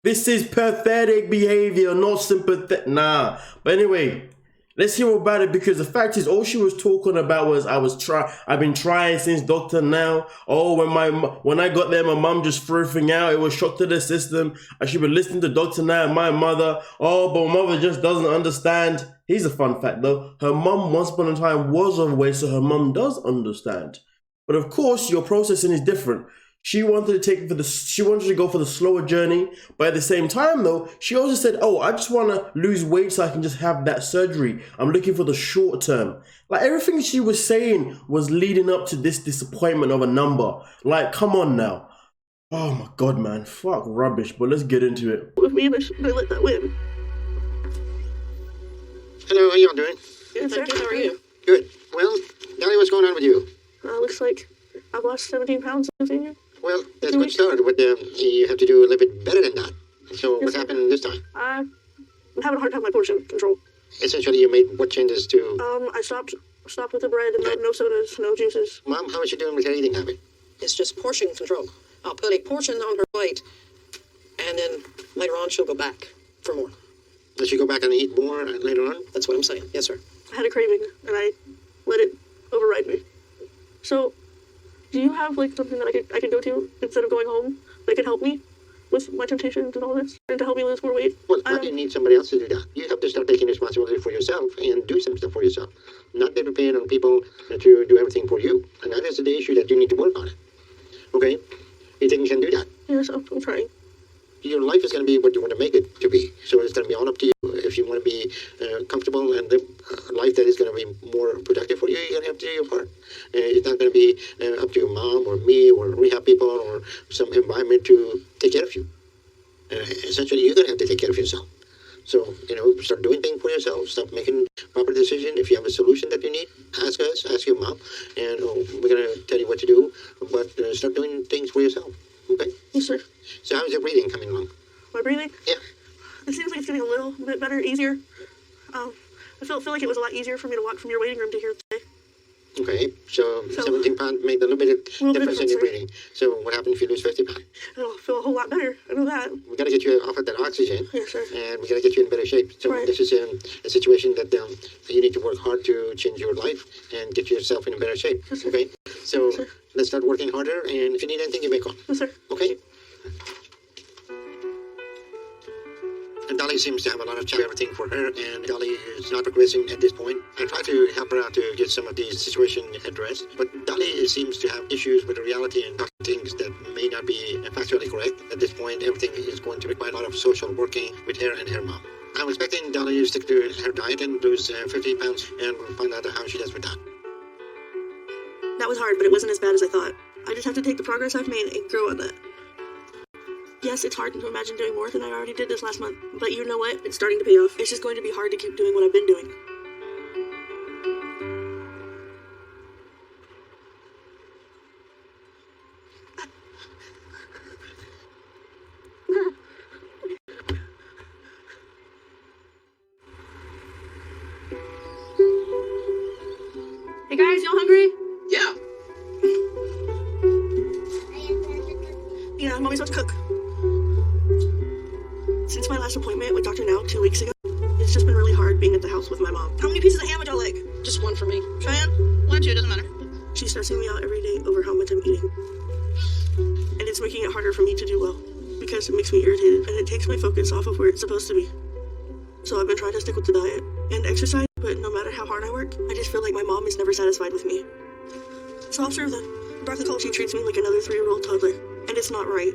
This is pathetic behavior, not sympathetic. Nah. But anyway, let's hear about it, because the fact is, all she was talking about was I've been trying since Dr. Now. Oh, when I got there, my mom just threw everything out. It was shock to the system. I should be listening to Dr. Now and my mother. Oh, but my mother just doesn't understand. Here's a fun fact though. Her mom once upon a time was overweight, so her mom does understand. But of course, your processing is different. She wanted to go for the slower journey, but at the same time though, she also said, oh, I just want to lose weight so I can just have that surgery. I'm looking for the short term. Like, everything she was saying was leading up to this disappointment of a number. Like, come on now. Oh my God, man. Fuck rubbish, but let's get into it. With me, and I let that win. Hello, how y'all doing? Good, sir. How are you? Good. Well, Dolly, what's going on with you? Looks like I've lost 17 pounds since I've been here. Well, that's a good start, but you have to do a little bit better than that. So what happened this time? I'm having a hard time with my portion control. Essentially, you made what changes to... I stopped with the bread and no sodas, no juices. Mom, how is she doing with her eating habit? It's just portion control. I'll put a portion on her plate, and then later on she'll go back for more. Does she go back and eat more later on? That's what I'm saying. Yes, sir. I had a craving, and I let it override me. So, do you have like something that I could go to instead of going home that could help me with my temptations and all this, and to help me lose more weight? Well, why do you need somebody else to do that? You have to start taking responsibility for yourself and do some stuff for yourself. Not be dependent on people to do everything for you. And that is the issue that you need to work on it. Okay? You think you can do that? Yes, I'm trying. Your life is going to be what you want to make it to be. So it's going to be all up to you. If you want to be comfortable and live a life that is going to be more productive for you, you're going to have to do your part. It's not going to be up to your mom or me or rehab people or some environment to take care of you. Essentially, you're going to have to take care of yourself. So, start doing things for yourself. Stop making proper decisions. If you have a solution that you need, ask us, ask your mom, and we're going to tell you what to do. But start doing things for yourself. Okay? Yes, sir. So how is your breathing coming along? My breathing? Yeah. It seems like it's getting a little bit better, easier. I feel like it was a lot easier for me to walk from your waiting room to here today. Okay, so 17 pounds made a little bit of difference in your breathing. So what happens if you lose 50 pounds? I'll feel a whole lot better. I know that. We got to get you off of that oxygen. Yes, sir. And we got to get you in better shape. So Right. this is a situation that you need to work hard to change your life and get yourself in a better shape. Yes, sir. Okay? So Yes, sir. let's start working harder. And if you need anything, you may call. Yes, sir. Okay? And Dolly seems to have a lot of everything for her, and Dolly is not progressing at this point. I try to help her out to get some of these situations addressed, but Dolly seems to have issues with the reality and things that may not be factually correct. At this point, everything is going to require a lot of social working with her and her mom. I'm expecting Dolly to stick to her diet and lose 50 pounds, and we'll find out how she does with that. That was hard, but it wasn't as bad as I thought. I just have to take the progress I've made and grow on that. Yes, it's hard to imagine doing more than I already did this last month, but you know what? It's starting to pay off. It's just going to be hard to keep doing what I've been doing. Hey guys, y'all hungry? Yeah. Yeah, mommy's about to cook. Since my last appointment with Dr. Now 2 weeks ago, it's just been really hard being at the house with my mom. How many pieces of ham would y'all like? Just one for me. Cheyenne? 1 or 2, doesn't matter. She's stressing me out every day over how much I'm eating. And it's making it harder for me to do well because it makes me irritated and it takes my focus off of where it's supposed to be. So I've been trying to stick with the diet and exercise, but no matter how hard I work, I just feel like my mom is never satisfied with me. So I'll serve them. Broccoli culture treats me like another 3-year-old toddler, and it's not right.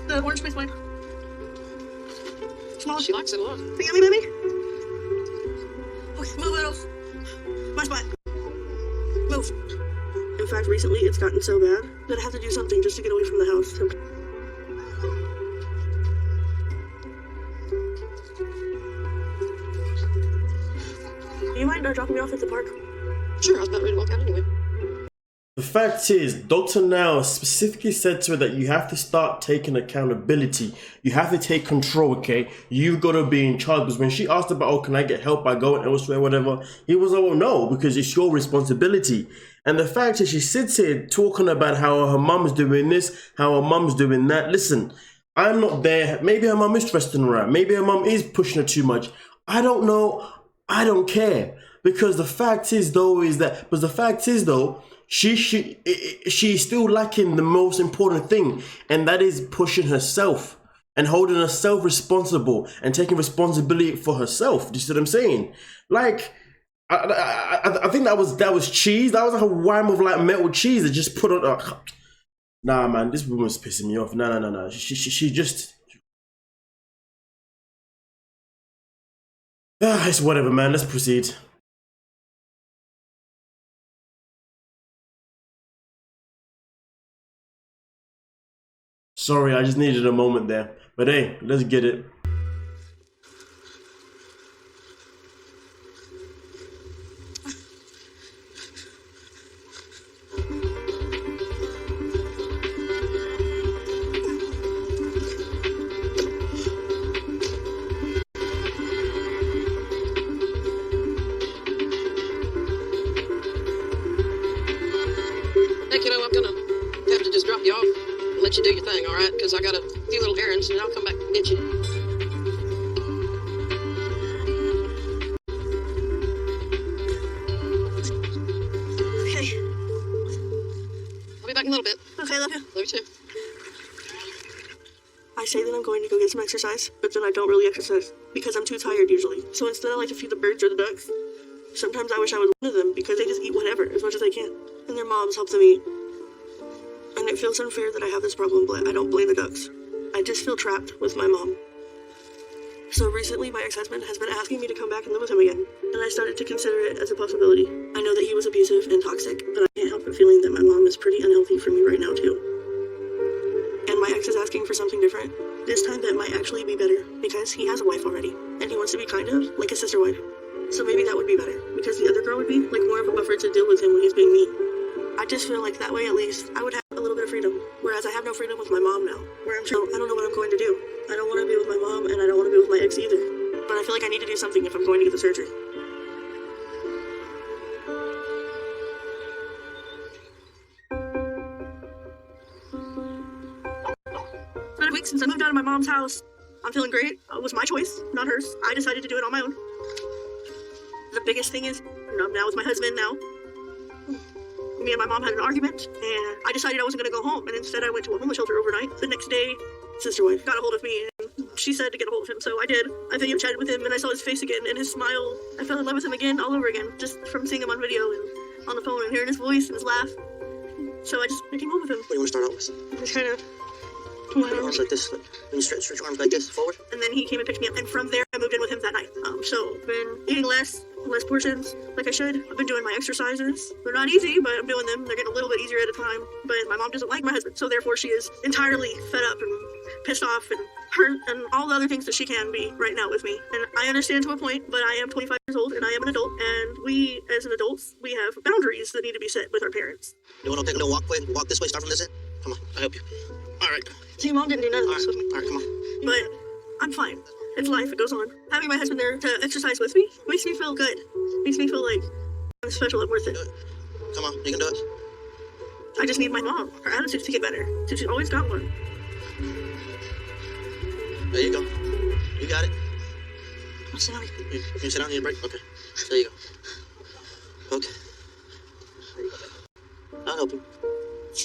The orange space mine. Small. She likes it a lot. Big yummy, baby. Okay, move, Littles. My spot. Move. In fact, recently it's gotten so bad that I have to do something just to get away from the house. Do you mind dropping me off at the park? Sure, I was about ready to walk out anyway. The fact is, Dr. Now specifically said to her that you have to start taking accountability. You have to take control, okay? You've got to be in charge. Because when she asked about, oh, can I get help by going elsewhere, whatever, he was like, oh, no, because it's your responsibility. And the fact is, she sits here talking about how her mum's doing this, how her mum's doing that. Listen, I'm not there. Maybe her mum is stressing her out. Maybe her mum is pushing her too much. I don't know. I don't care. Because the fact is, though, she's still lacking the most important thing, and that is pushing herself and holding herself responsible and taking responsibility for herself. Do you see what I'm saying? Like, I think that was cheese. That was like a wham of like metal cheese that just put on. Nah, man, this woman's pissing me off. No. She just. It's whatever, man. Let's proceed. Sorry, I just needed a moment there. But hey, let's get it. Hey, kiddo, I'm gonna have to just drop you off and let you do your thing, all right? Because I got a few little errands, and I'll come back and get you. Okay. I'll be back in a little bit. Okay, love you. Love you too. I say that I'm going to go get some exercise, but then I don't really exercise because I'm too tired usually. So instead I like to feed the birds or the ducks. Sometimes I wish I was one of them because they just eat whatever as much as they can. And their moms help them eat. And it feels unfair that I have this problem, but I don't blame the ducks. I just feel trapped with my mom. So recently my ex-husband has been asking me to come back and live with him again. And I started to consider it as a possibility. I know that he was abusive and toxic, but I can't help but feeling that my mom is pretty unhealthy for me right now too. And my ex is asking for something different. This time that might actually be better because he has a wife already. And he wants to be kind of like a sister wife. So maybe that would be better, because the other girl would be like more of a buffer to deal with him when he's being mean. I just feel like that way at least I would have a little bit of freedom, whereas I have no freedom with my mom now, where I don't know what I'm going to do. I don't want to be with my mom, and I don't want to be with my ex either. But I feel like I need to do something if I'm going to get the surgery. It's been a week since I moved out of my mom's house. I'm feeling great. It was my choice, not hers. I decided to do it on my own. The biggest thing is, I'm now with my husband now. Me and my mom had an argument, and I decided I wasn't going to go home, and instead I went to a homeless shelter overnight. The next day, sister wife got a hold of me, and she said to get a hold of him, so I did. I video chatted with him, and I saw his face again, and his smile. I fell in love with him again, all over again, just from seeing him on video and on the phone, and hearing his voice and his laugh. So I came home with him. What do you want to start out with? Just kind of... Put your arms like this. When you stretch your arms like this, forward. And then he came and picked me up, and from there I moved in with him that night. So I've been eating less portions, like I should. I've been doing my exercises. They're not easy, but I'm doing them. They're getting a little bit easier at a time. But my mom doesn't like my husband, so therefore she is entirely fed up and pissed off and hurt and all the other things that she can be right now with me. And I understand to a point, but I am 25 years old and I am an adult, and we, as an adults, we have boundaries that need to be set with our parents. You want to take a little walk this way, start from this end? Come on, I'll help you. All right. See, Mom didn't do none of this with me. All right, come on. But I'm fine. It's life, it goes on. Having my husband there to exercise with me makes me feel good. Makes me feel like I'm special and worth it. Come on, you can do it. I just need my mom. Her attitude to get better. She's always got one. There you go. You got it. I'm sorry. You sit down and you break? Okay. There you go. Okay. There you go, baby. I'll help you.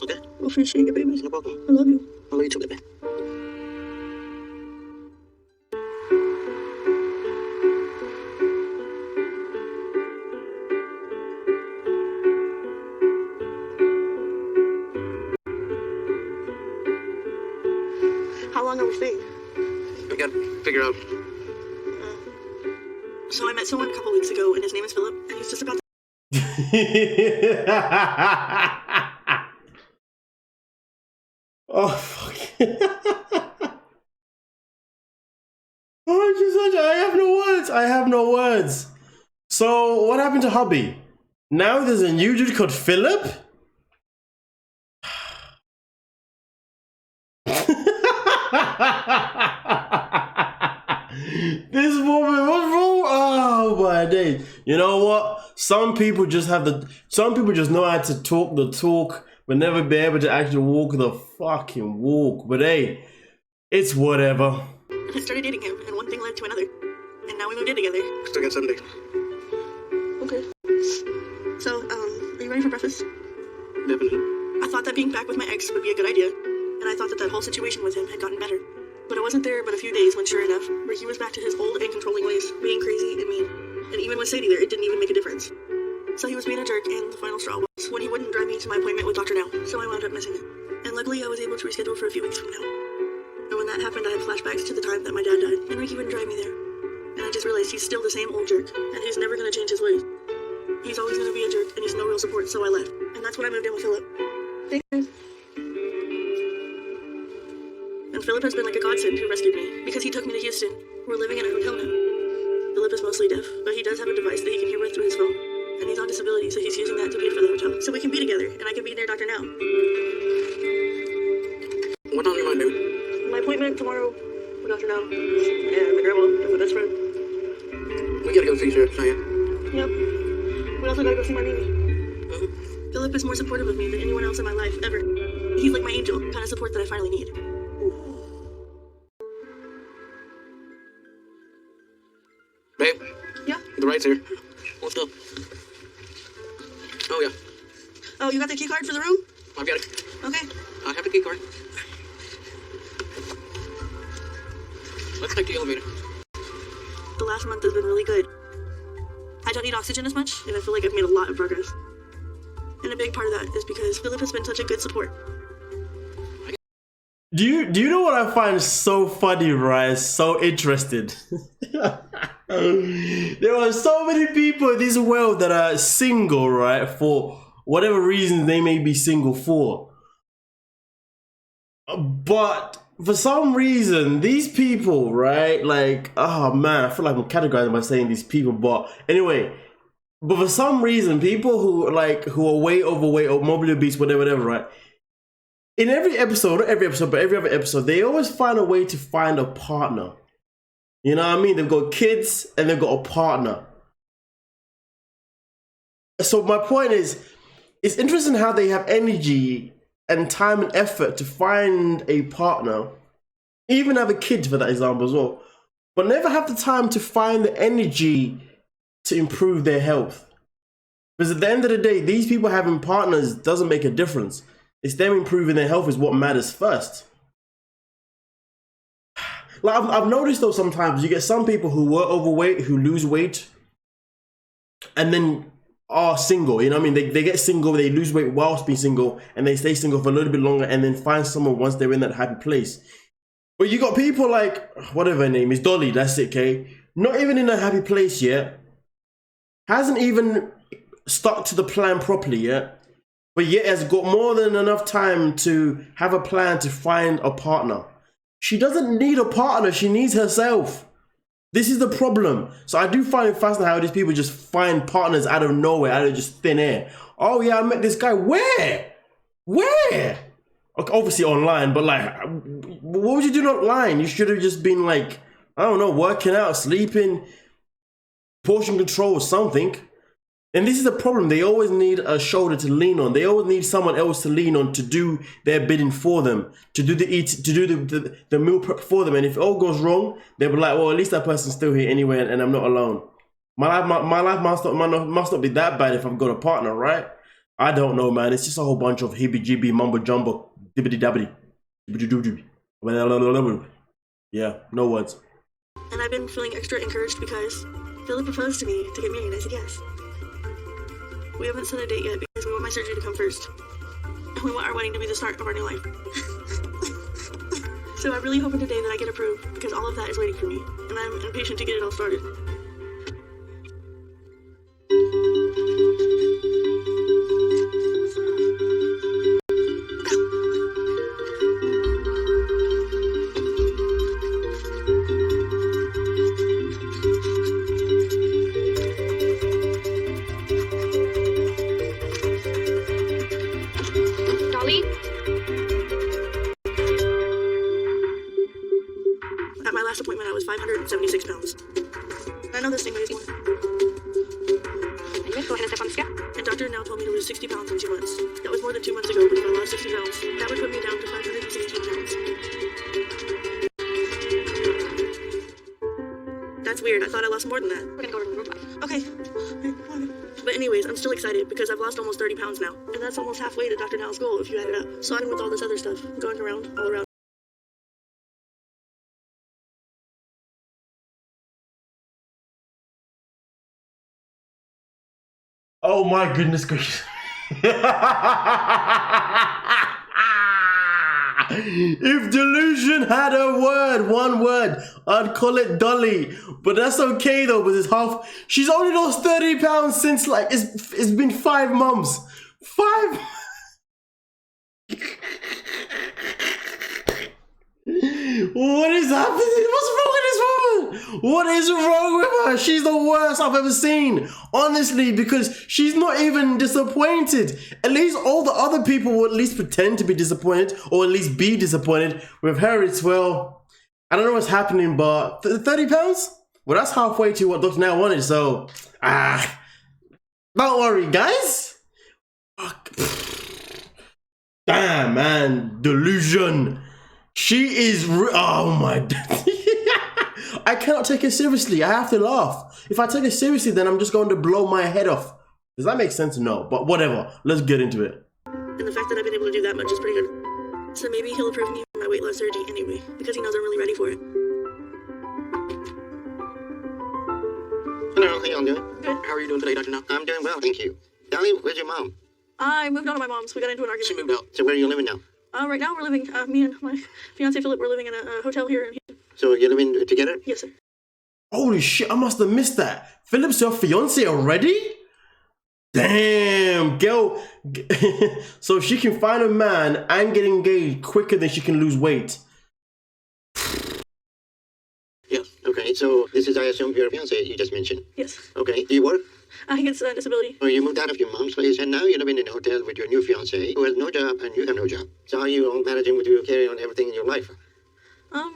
Okay? I appreciate it, baby. No problem. I love you. I love you too, baby. How long are we staying? We gotta figure out. So I met someone a couple weeks ago, and his name is Philip, and he's just about to... Oh, fuck. I have no words. I have no words. So, what happened to hubby? Now there's a new dude called Philip? This woman, what's wrong? Oh my days. You know what? Some people just know how to talk the talk, but never be able to actually walk the fucking walk. But hey, it's whatever. I started dating him, and one thing led to another. And now we moved in together. Still got 7 days. Okay. So, are you ready for breakfast? Definitely. I thought that being back with my ex would be a good idea, and I thought that whole situation with him had gotten better. But I wasn't there but a few days when, sure enough, Ricky was back to his old and controlling ways, being crazy and mean. And even with Sadie there, it didn't even make a difference. So he was being a jerk, and the final straw was when he wouldn't drive me to my appointment with Dr. Now, so I wound up missing it. And luckily, I was able to reschedule for a few weeks from now. And when that happened, I had flashbacks to the time that my dad died, and Ricky wouldn't drive me there. And I just realized he's still the same old jerk, and he's never gonna change his ways. He's always gonna be a jerk, and he's no real support, so I left. And that's when I moved in with Philip. Thanks. And Philip has been like a godsend who rescued me, because he took me to Houston. We're living in a hotel now. Philip is mostly deaf, but he does have a device that he can hear with through his phone. And he's on disability, so he's using that to pay for the hotel. So we can be together, and I can be near Dr. Now. What time do you mind, baby? My appointment tomorrow with Dr. Now. And my grandma and my best friend. We gotta go fix her, Cheyenne. Yep. We also gotta go see my Mimi. Philip is more supportive of me than anyone else in my life, ever. He's like my angel, kind of support that I finally need. Babe? Yeah? The right's here. Let's go. Oh, yeah. Oh, you got the key card for the room? I've got it. Okay. I have the key card. Let's take the elevator. The last month has been really good. I don't need oxygen as much, and I feel like I've made a lot of progress. And a big part of that is because Philip has been such a good support. Do you know what I find so funny, right? So interested. There are so many people in this world that are single, right? For whatever reason they may be single for. But for some reason, these people, right? Like, oh man, I feel like I'm categorizing by saying these people, but anyway. But for some reason, people who are way overweight or morbidly obese, whatever, right? In every episode, not every episode, but every other episode, they always find a way to find a partner. You know what I mean? They've got kids and they've got a partner. So my point is, it's interesting how they have energy and time and effort to find a partner, even have a kid for that example as well, but never have the time to find the energy to improve their health. Because at the end of the day, these people having partners doesn't make a difference. It's them improving their health is what matters first. Like I've noticed though, sometimes you get some people who were overweight, who lose weight, and then are single. You know what I mean? They get single, they lose weight whilst being single, and they stay single for a little bit longer, and then find someone once they're in that happy place. But you got people like, whatever her name is, Dolly, that's it, okay? Not even in a happy place yet. Hasn't even stuck to the plan properly yet. But yet has got more than enough time to have a plan to find a partner. She doesn't need a partner, she needs herself. This is the problem. So I do find it fascinating how these people just find partners out of nowhere, out of just thin air. Oh yeah, I met this guy. Where? Okay, obviously online, but like, what would you do online? You should have just been like, I don't know, working out, sleeping, portion control or something. And this is the problem. They always need a shoulder to lean on. They always need someone else to lean on to do their bidding for them, to do the meal prep for them. And if it all goes wrong, they'll be like, well, at least that person's still here anyway, and I'm not alone. My life must not be that bad if I've got a partner, right? I don't know, man. It's just a whole bunch of hibby-jibby, mumbo-jumbo, dibbity-dabbity. Yeah, no words. And I've been feeling extra encouraged because Philip proposed to me to get married. I said yes. We haven't set a date yet because we want my surgery to come first. And we want our wedding to be the start of our new life. So I'm really hoping today that I get approved because all of that is waiting for me. And I'm impatient to get it all started. Dolly? At my last appointment, I was 576 pounds. I know this thing weighs more. Go ahead and step on the scale. And doctor now told me to lose 60 pounds in 2 months. That was more than 2 months ago, but if I lost 60 pounds, that would put me down to 516 pounds. That's weird. I thought I lost more than that. We're gonna go to room 5. Okay. But anyways, I'm still excited because I've lost almost 30 pounds now. And that's almost halfway to Dr. Now's goal if you add it up. Starting with all this other stuff going around, all around. Oh my goodness gracious. If delusion had a word, one word, I'd call it Dolly. But that's okay though, because it's half. She's only lost 30 pounds since like it's been 5 months. 5. What is happening? What's wrong with this woman? What is wrong with her? She's the worst I've ever seen. Honestly, because she's not even disappointed. At least all the other people will at least pretend to be disappointed or at least be disappointed. With her, it's, well, I don't know what's happening, but 30 pounds? Well, that's halfway to what Dr. Now wanted, so, don't worry, guys. Fuck. Damn, man, delusion. She is, oh my God. I cannot take her seriously. I have to laugh. If I take her seriously, then I'm just going to blow my head off. Does that make sense? No, but whatever. Let's get into it. And the fact that I've been able to do that much is pretty good. So maybe he'll approve me of my weight loss surgery anyway, because he knows I'm really ready for it. Hello, how y'all doing? Good. How are you doing today, Dr. Now? I'm doing well, thank you. Dolly, where's your mom? I moved on to my mom's. We got into an argument. She moved out. So where are you living now? Right now we're living, me and my fiance Philip, we're living in a hotel here in Houston. So you're living together? Yes, sir. Holy shit, I must have missed that. Philip's your fiance already? Damn, girl. So she can find a man and get engaged quicker than she can lose weight. Yes. Okay, so this is, I assume, your fiance you just mentioned. Yes. Okay, do you work? He gets a disability. So you moved out of your mom's place and now you're living in a hotel with your new fiance who has no job and you have no job. So how are you all managing with you carry on everything in your life?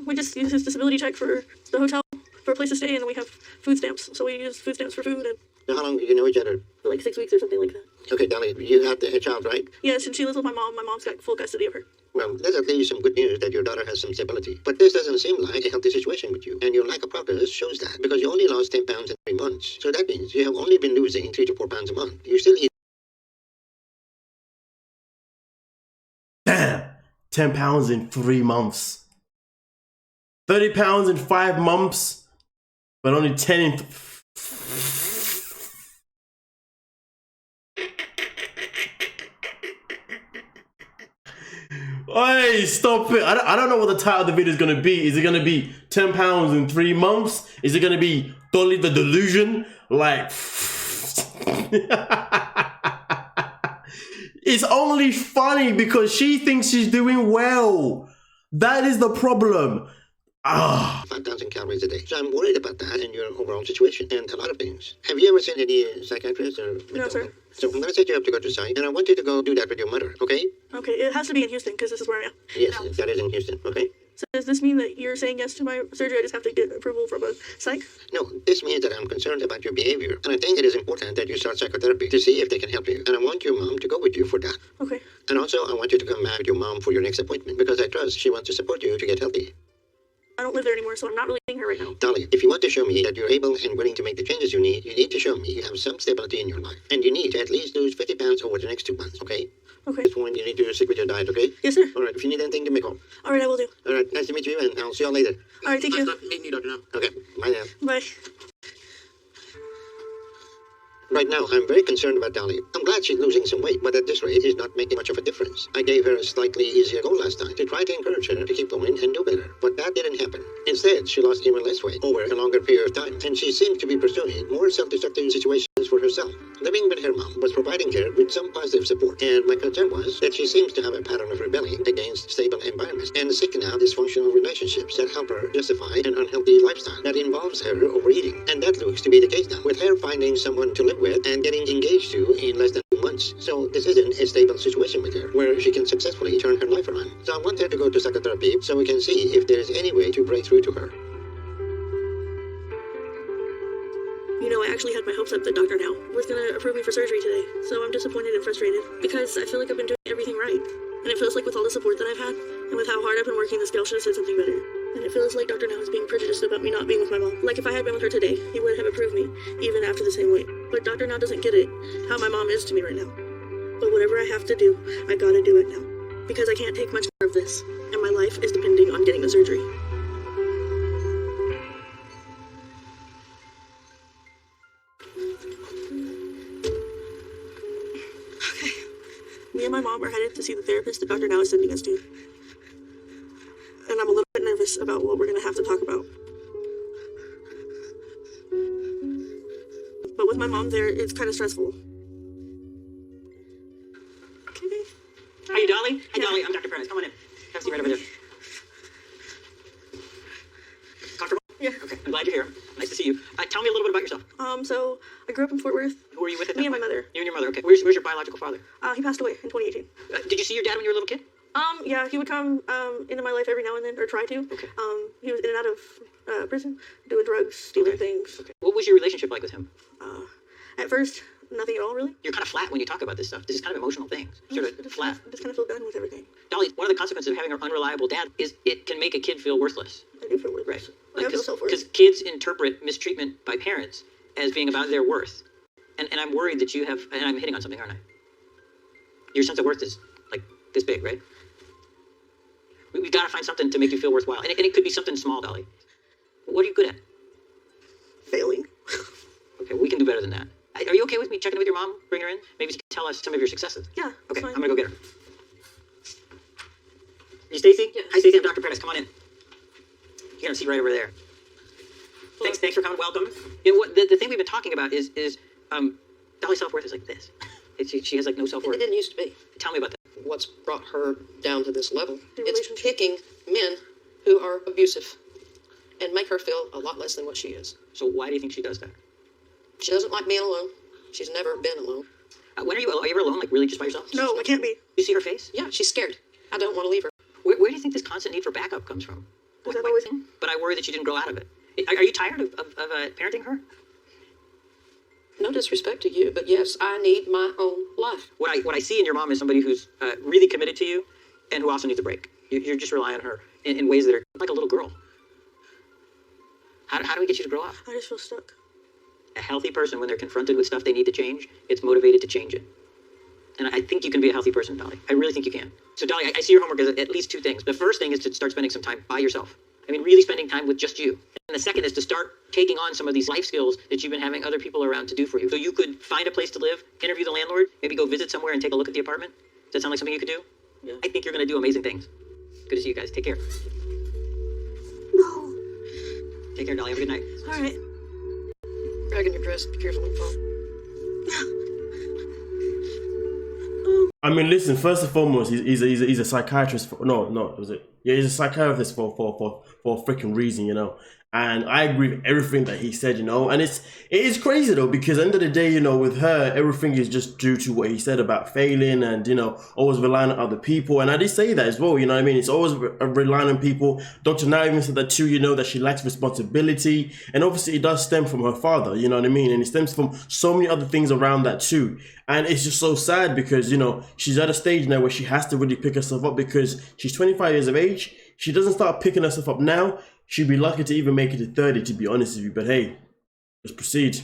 We just use his disability check for the hotel, for a place to stay, and then we have food stamps. So we use food stamps for food, and So how long do you know each other? for like 6 weeks or something like that. Okay, Dolly, you have a child, right? Yes, and she lives with my mom. My mom's got full custody of her. Well, there's at least some good news that your daughter has some stability. But this doesn't seem like a healthy situation with you. And your lack of progress shows that. Because you only lost 10 pounds in 3 months. So that means you have only been losing 3 to 4 pounds a month. You still eat. Damn, 10 pounds in 3 months. 30 pounds in 5 months, but only 10 in... Hey, stop it. I don't know what the title of the video is going to be. Is it going to be 10 pounds in 3 months? Is it going to be Dolly the Delusion? Like... It's only funny because she thinks she's doing well. That is the problem. 5,000 calories a day. So I'm worried about that and your overall situation and a lot of things. Have you ever seen any psychiatrist or... No, sir. So I'm going to set you up to go to psych and I want you to go do that with your mother, okay? Okay, it has to be in Houston because this is where I am. Yes, that is in Houston, okay? So does this mean that you're saying yes to my surgery? I just have to get approval from a psych? No, this means that I'm concerned about your behavior, and I think it is important that you start psychotherapy to see if they can help you. And I want your mom to go with you for that. Okay. And also, I want you to come back with your mom for your next appointment, because I trust she wants to support you to get healthy. I don't live there anymore, so I'm not really seeing her right now. Dolly, if you want to show me that you're able and willing to make the changes you need to show me you have some stability in your life. And you need to at least lose 50 pounds over the next 2 months, okay? Okay. At this point, you need to stick with your diet, okay? Yes, sir. All right, if you need anything, give me a call. All right, I will do. All right, nice to meet you, and I'll see you all later. All right, thank you. Meeting you, Dr. Now. Okay, bye now. Bye. Right now, I'm very concerned about Dolly. I'm glad she's losing some weight, but at this rate, it's not making much of a difference. I gave her a slightly easier goal last time to try to encourage her to keep going and do better, but that didn't happen. Instead, she lost even less weight over a longer period of time, and she seemed to be pursuing more self-destructive situations for herself. Living with her mom was providing her with some positive support, and my concern was that she seems to have a pattern of rebelling against stable environments and seeking out dysfunctional relationships that help her justify an unhealthy lifestyle that involves her overeating. And that looks to be the case now, with her finding someone to live with and getting engaged to in less than 2 months. So this isn't a stable situation with her, where she can successfully turn her life around. So I want her to go to psychotherapy so we can see if there is any way to break through to her. You know, I actually had my hopes up that Dr. Now was going to approve me for surgery today, so I'm disappointed and frustrated because I feel like I've been doing everything right. And it feels like with all the support that I've had and with how hard I've been working, the scale should have said something better. And it feels like Dr. Now is being prejudiced about me not being with my mom. Like if I had been with her today, he would have approved me, even after the same weight. But Dr. Now doesn't get it, how my mom is to me right now. But whatever I have to do, I gotta do it now. Because I can't take much more of this, and my life is depending on getting the surgery. Me and my mom are headed to see the therapist that Dr. Now is sending us to. And I'm a little bit nervous about what we're going to have to talk about. But with my mom there, it's kind of stressful. Okay. Hi, Dolly. Hi, Yeah. Dolly. I'm Dr. Perez. Come on in. Have a seat right over there. Comfortable? Yeah. Okay. I'm glad you're here. Nice to see you. Tell me a little bit about yourself. So I grew up in Fort Worth. Who were you with at that Me and my point? mother. You and your mother. Okay. Where's your biological father? He passed away in 2018. Did you see your dad when you were a little kid? Yeah, he would come into my life every now and then, or try to. Okay. He was in and out of prison, doing drugs, stealing things. Okay. What was your relationship like with him? At first, nothing at all, really. You're kind of flat when you talk about this stuff. This is kind of emotional things. Sort of flat. I just kind of feel done with everything. Dolly, one of the consequences of having an unreliable dad is it can make a kid feel worthless. I do feel worthless. Right. I don't feel self-worth. Because kids interpret mistreatment by parents as being about their worth. And I'm worried that you have, and I'm hitting on something, aren't I? Your sense of worth is like this big, right? We've got to find something to make you feel worthwhile. And it could be something small, Dolly. What are you good at? Failing. Okay, we can do better than that. Are you okay with me checking in with your mom? Bring her in? Maybe she can tell us some of your successes. Yeah, Okay, that's fine. I'm going to go get her. You Stacy? Yes. Hi, Stacy. I'm Dr. Pettis. Come on in. You're going to see right over there. Thanks for coming. Welcome. You know what? The thing we've been talking about is Dolly's self-worth is like this. She has like no self-worth. It didn't used to be. Tell me about that. What's brought her down to this level? The It's relationship. picking men who are abusive and make her feel a lot less than what she is. So why do you think she does that? She doesn't like being alone. She's never been alone. When are you ever alone? Like really just by yourself? No, I can't be. You see her face? Yeah, she's scared. I don't want to leave her. Where do you think this constant need for backup comes from? Because I've always... But I worry that you didn't grow out of it. Are you tired of parenting her? No disrespect to you, but yes, I need my own life. What I see in your mom is somebody who's really committed to you and who also needs a break. You're just relying on her in ways that are like a little girl. How do we get you to grow up? I just feel stuck. A healthy person, when they're confronted with stuff they need to change, gets motivated to change it. And I think you can be a healthy person, Dolly. I really think you can. So, Dolly, I see your homework as at least 2 things. The first thing is to start spending some time by yourself. I mean, really spending time with just you. And the second is to start taking on some of these life skills that you've been having other people around to do for you. So you could find a place to live, interview the landlord, maybe go visit somewhere and take a look at the apartment. Does that sound like something you could do? Yeah. I think you're going to do amazing things. Good to see you guys. Take care. No. Take care, Dolly. Have a good night. All right. Dragging your dress. Be careful when you fall. I mean, listen. First and foremost, he's a psychiatrist. No, was it? Yeah, he's a psychiatrist for a freaking reason, you know. And I agree with everything that he said, you know, and it is crazy though, because at the end of the day, you know, with her, everything is just due to what he said about failing and, you know, always relying on other people. And I did say that as well, you know what I mean? It's always relying on people. Dr. Now even said that too, you know, that she lacks responsibility. And obviously it does stem from her father, you know what I mean? And it stems from so many other things around that too. And it's just so sad because, you know, she's at a stage now where she has to really pick herself up because she's 25 years of age. She doesn't start picking herself up now. She'd be lucky to even make it to 30, to be honest with you. But hey, let's proceed.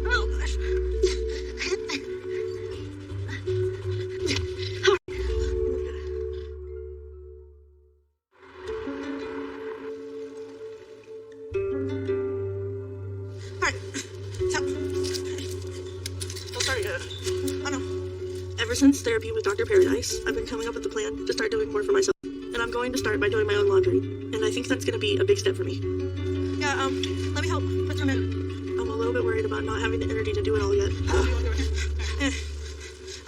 Oh gosh. Alright, so we'll start again. Oh no. Ever since therapy with Dr. Paradise, I've been coming up with a plan to start doing more for myself. And I'm going to start by doing my own laundry. And I think that's going to be a big step for me. Yeah, let me help put some in. I'm a little bit worried about not having the energy to do it all yet.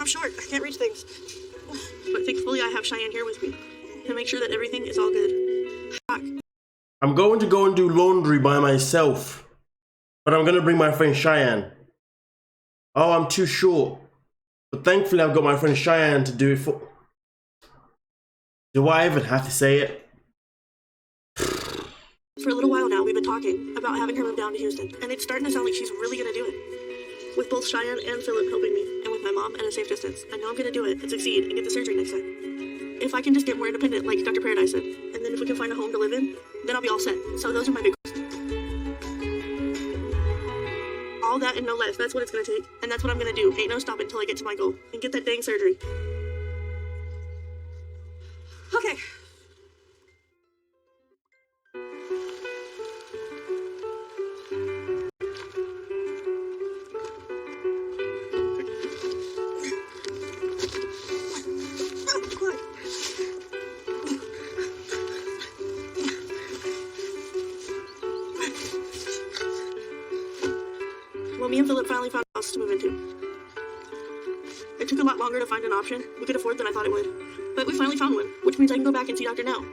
I'm short. I can't reach things. But thankfully I have Cheyenne here with me to make sure that everything is all good. I'm going to go and do laundry by myself. But I'm going to bring my friend Cheyenne. Oh, I'm too short. But thankfully, I've got my friend Cheyenne to do it for... Do I even have to say it? For a little while now, we've been talking about having her move down to Houston. And it's starting to sound like she's really going to do it. With both Cheyenne and Philip helping me, and with my mom at a safe distance. I know I'm going to do it and succeed and get the surgery next time. If I can just get more independent, like Dr. Paradise said, and then if we can find a home to live in, then I'll be all set. So those are my big goals. All that and no less. That's what it's gonna take. And that's what I'm gonna do. Ain't no stopping until I get to my goal. And get that dang surgery. Okay. Well, me and Philip finally found a house to move into. It took a lot longer to find an option we could afford than I thought it would. But we finally found one, which means I can go back and see Dr. Now.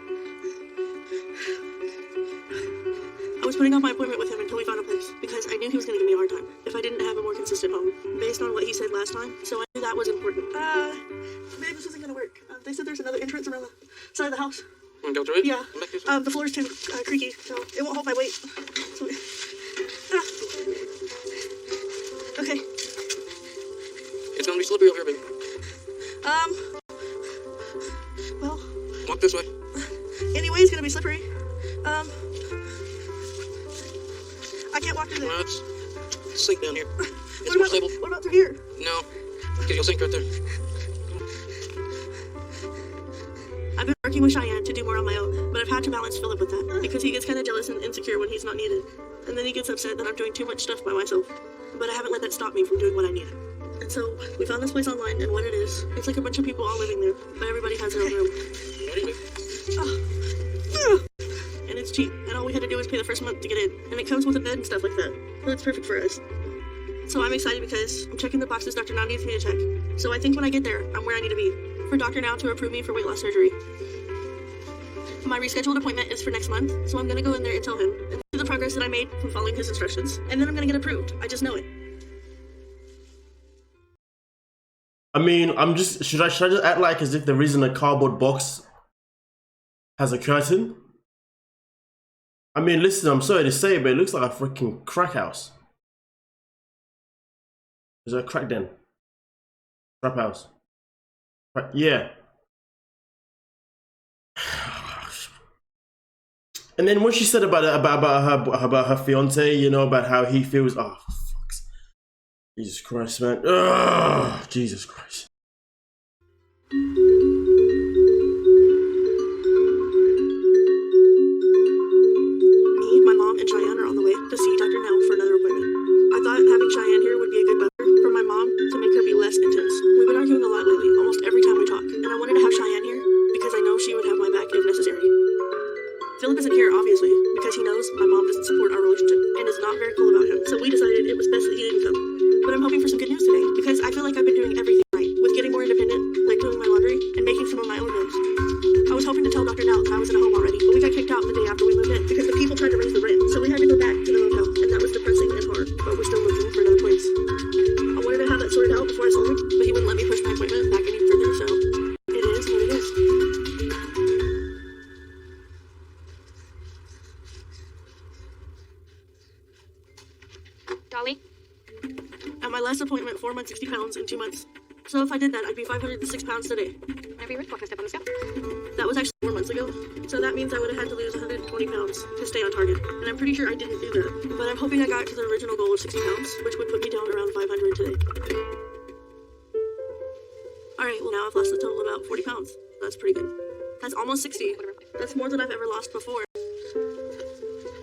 I was putting off my appointment with him until we found a place, because I knew he was going to give me a hard time if I didn't have a more consistent home, based on what he said last time, so I knew that was important. Maybe this isn't going to work. They said there's another entrance around the side of the house. Want to go through it? Yeah. The floor is too creaky, so it won't hold my weight. So, okay. It's gonna be slippery over here, baby. Well. Walk this way. Anyway, it's gonna be slippery. I can't walk through there. Well, it's sink down here. It's more stable. What about through here? No, because you'll sink right there. I've been working with Cheyenne to do more on my own, but I've had to balance Philip with that, because he gets kind of jealous and insecure when he's not needed. And then he gets upset that I'm doing too much stuff by myself. But I haven't let that stop me from doing what I need. And so, we found this place online, and what it is, it's like a bunch of people all living there, but everybody has their own room. And it's cheap, and all we had to do was pay the first month to get in. And it comes with a bed and stuff like that. So it's perfect for us. So I'm excited because I'm checking the boxes Dr. Now needs me to check. So I think when I get there, I'm where I need to be. For Dr. Now to approve me for weight loss surgery. My rescheduled appointment is for next month, so I'm gonna go in there and tell him and see the progress that I made from following his instructions. And then I'm gonna get approved. I just know it. I mean, should I just act like as if the reason a cardboard box has a curtain? I mean, listen, I'm sorry to say, but it looks like a freaking crack house. Is that a crack den? Trap house. Yeah. And then what she said about her fiance, you know, about how he feels. Oh, fuck. Jesus Christ, man. Ugh, Jesus Christ. And Cheyenne are on the way to see Dr. Now for another appointment. I thought having Cheyenne here would be a good buffer for my mom to make her be less intense. We've been arguing a lot lately, almost every time we talk, and I wanted to have Cheyenne here because I know she would have my back if necessary. Philip isn't here, obviously, because he knows my mom doesn't support our relationship and is not very cool about him, so we decided it was best that he didn't come. But I'm hoping for some good news today, because I feel like I've been doing everything right, with getting more independent, like doing my laundry, Dolly? At my last appointment, 4 months, 60 pounds in 2 months. So if I did that, I'd be 506 pounds today. Whenever you're ready, go ahead and step on the scale. That was actually 4 months ago. So that means I would have had to lose 120 pounds to stay on target. And I'm pretty sure I didn't do that. But I'm hoping I got to the original goal of 60 pounds, which would put me down around 500 today. Alright, well now I've lost a total of about 40 pounds. That's pretty good. That's almost 60. That's more than I've ever lost before.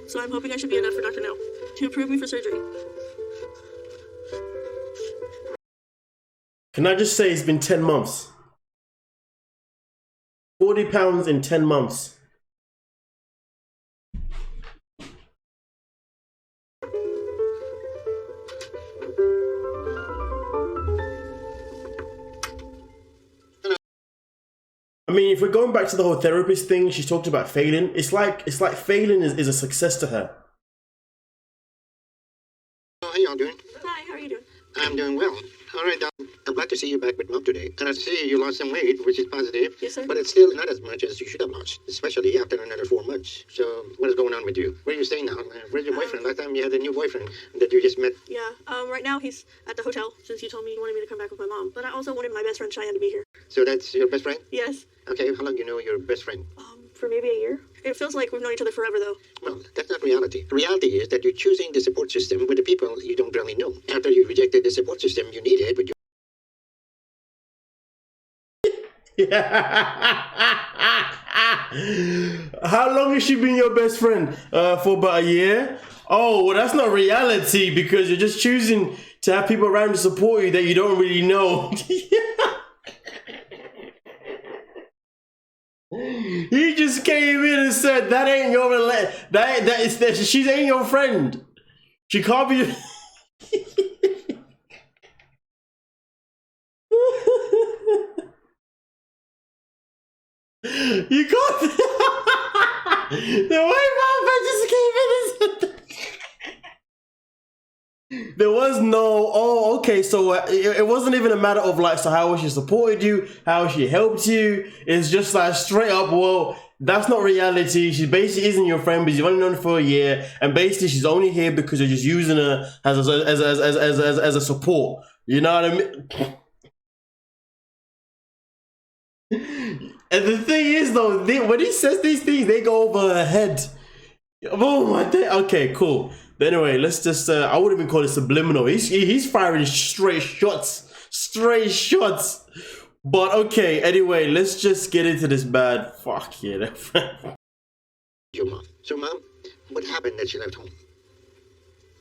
So I'm hoping I should be enough for Dr. Now to approve me for surgery. Can I just say it's been 10 months? 40 pounds in 10 months. I mean, if we're going back to the whole therapist thing, she talked about failing. It's like failing is a success to her. How y'all doing? Hi, how are you doing? I'm doing well. All right, I'm glad to see you back with Mom today. And I see you lost some weight, which is positive. Yes, sir. But it's still not as much as you should have lost, especially after another 4 months. So what is going on with you? Where are you staying now? Where's your boyfriend? Last time you had a new boyfriend that you just met. Yeah, right now he's at the hotel since you told me you wanted me to come back with my mom. But I also wanted my best friend Cheyenne to be here. So that's your best friend? Yes. Okay, how long do you know your best friend? For maybe a year. It feels like we've known each other forever, though. Well, that's not reality. Reality is that you're choosing the support system with the people you don't really know. After you rejected the support system you needed with your How long has she been your best friend? For about a year? Oh, well, that's not reality because you're just choosing to have people around to support you that you don't really know. He just came in and said that ain't your she ain't your friend. She can't be. You can't. The way my just came in and said that. There was no. Oh, okay. So it wasn't even a matter of like, so how she supported you, how she helped you. It's just like straight up. Well, that's not reality. She basically isn't your friend, but you've only known her for a year, and basically she's only here because you're just using her as a support. You know what I mean? And the thing is, though, when he says these things, they go over her head. Oh my day. Okay, cool. But anyway, let's just. I wouldn't even call it subliminal. He's firing straight shots. But okay. Anyway, let's just get into this bad. Fuck yeah. your mom. So, Mom, what happened that she left home?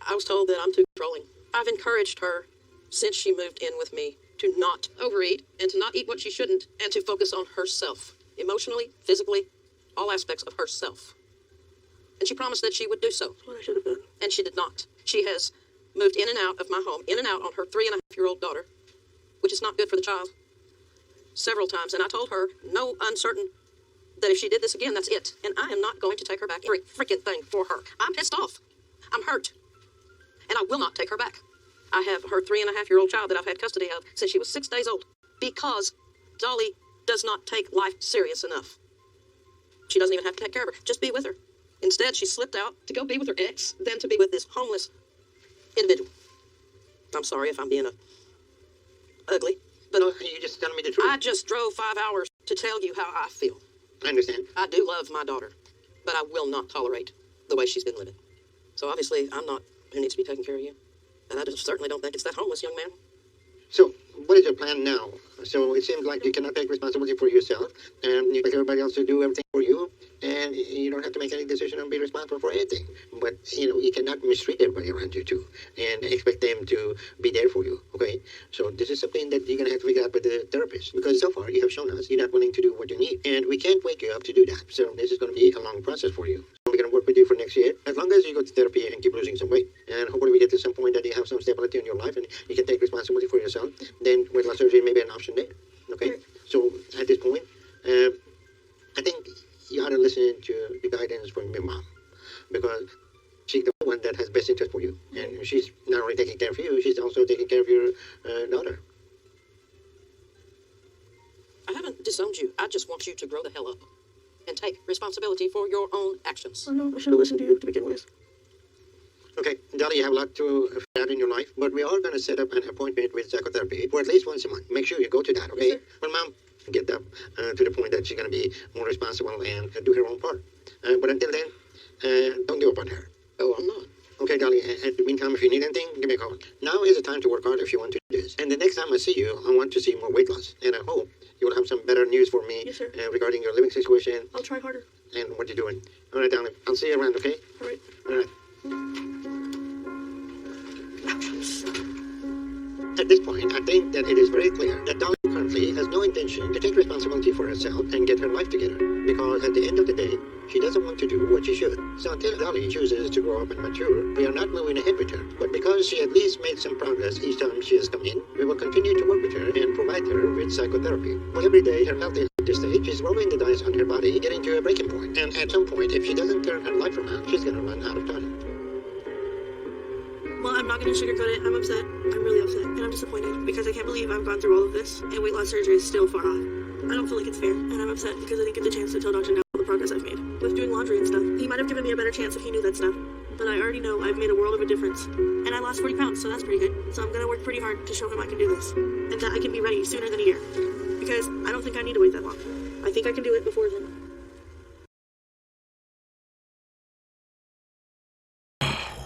I was told that I'm too controlling. I've encouraged her since she moved in with me to not overeat and to not eat what she shouldn't and to focus on herself, emotionally, physically, all aspects of herself. And she promised that she would do so. That's what I should have done. And she did not. She has moved in and out of my home, in and out on her 3.5-year-old daughter, which is not good for the child, several times. And I told her, no uncertain, that if she did this again, that's it. And I am not going to take her back every freaking thing for her. I'm pissed off. I'm hurt. And I will not take her back. I have her 3.5-year-old child that I've had custody of since she was 6 days old because Dolly does not take life serious enough. She doesn't even have to take care of her. Just be with her. Instead, she slipped out to go be with her ex, then to be with this homeless individual. I'm sorry if I'm being ugly, but No, you just telling me the truth. I just drove 5 hours to tell you how I feel. I understand. I do love my daughter, but I will not tolerate the way she's been living. So obviously, I'm not who needs to be taking care of you. And I certainly don't think it's that homeless young man. So, what is your plan now? So, it seems like you cannot take responsibility for yourself, and you expect everybody else to do everything for you, and you don't have to make any decision and be responsible for anything. But, you cannot mistreat everybody around you, too, and expect them to be there for you, okay? So, this is something that you're going to have to figure out with the therapist, because so far, you have shown us you're not willing to do what you need, and we can't wake you up to do that. So, this is going to be a long process for you. We're going to work with you for next year, as long as you go to therapy and keep losing some weight. And hopefully we get to some point that you have some stability in your life and you can take responsibility for yourself. Then weight loss surgery may be an option there. Okay? So at this point, I think you ought to listen to the guidance from your mom. Because she's the one that has best interest for you. And she's not only taking care of you, she's also taking care of your daughter. I haven't disowned you. I just want you to grow the hell up and take responsibility for your own actions. Oh no, I should have listened to you to begin with. Okay, Dolly, you have a lot to add in your life, but we are going to set up an appointment with psychotherapy for at least once a month. Make sure you go to that, okay? Well, Mom, get up to the point that she's going to be more responsible and do her own part. But until then, don't give up on her. Oh, I'm not. Okay, Dolly, in the meantime, if you need anything, give me a call. Now is the time to work hard if you want to do this. And the next time I see you, I want to see more weight loss. And I hope you will have some better news for me Yes, sir. Regarding your living situation I'll try harder. and what you're doing. All right, darling. I'll see you around, okay? All right. All right. At this point, I think that it is very clear that Dolly currently has no intention to take responsibility for herself and get her life together. Because at the end of the day, she doesn't want to do what she should. So until Dolly chooses to grow up and mature, we are not moving ahead with her. But because she at least made some progress each time she has come in, we will continue to work with her and provide her with psychotherapy. But every day her health is at this stage, she's rolling the dice on her body, getting to a breaking point. And at some point, if she doesn't turn her life around, she's gonna run out of time. Well, I'm not going to sugarcoat it. I'm upset. I'm really upset. And I'm disappointed because I can't believe I've gone through all of this and weight loss surgery is still far off. I don't feel like it's fair. And I'm upset because I didn't get the chance to tell Dr. Now the progress I've made with doing laundry and stuff. He might have given me a better chance if he knew that stuff. But I already know I've made a world of a difference. And I lost 40 pounds, so that's pretty good. So I'm going to work pretty hard to show him I can do this. And that I can be ready sooner than a year. Because I don't think I need to wait that long. I think I can do it before then.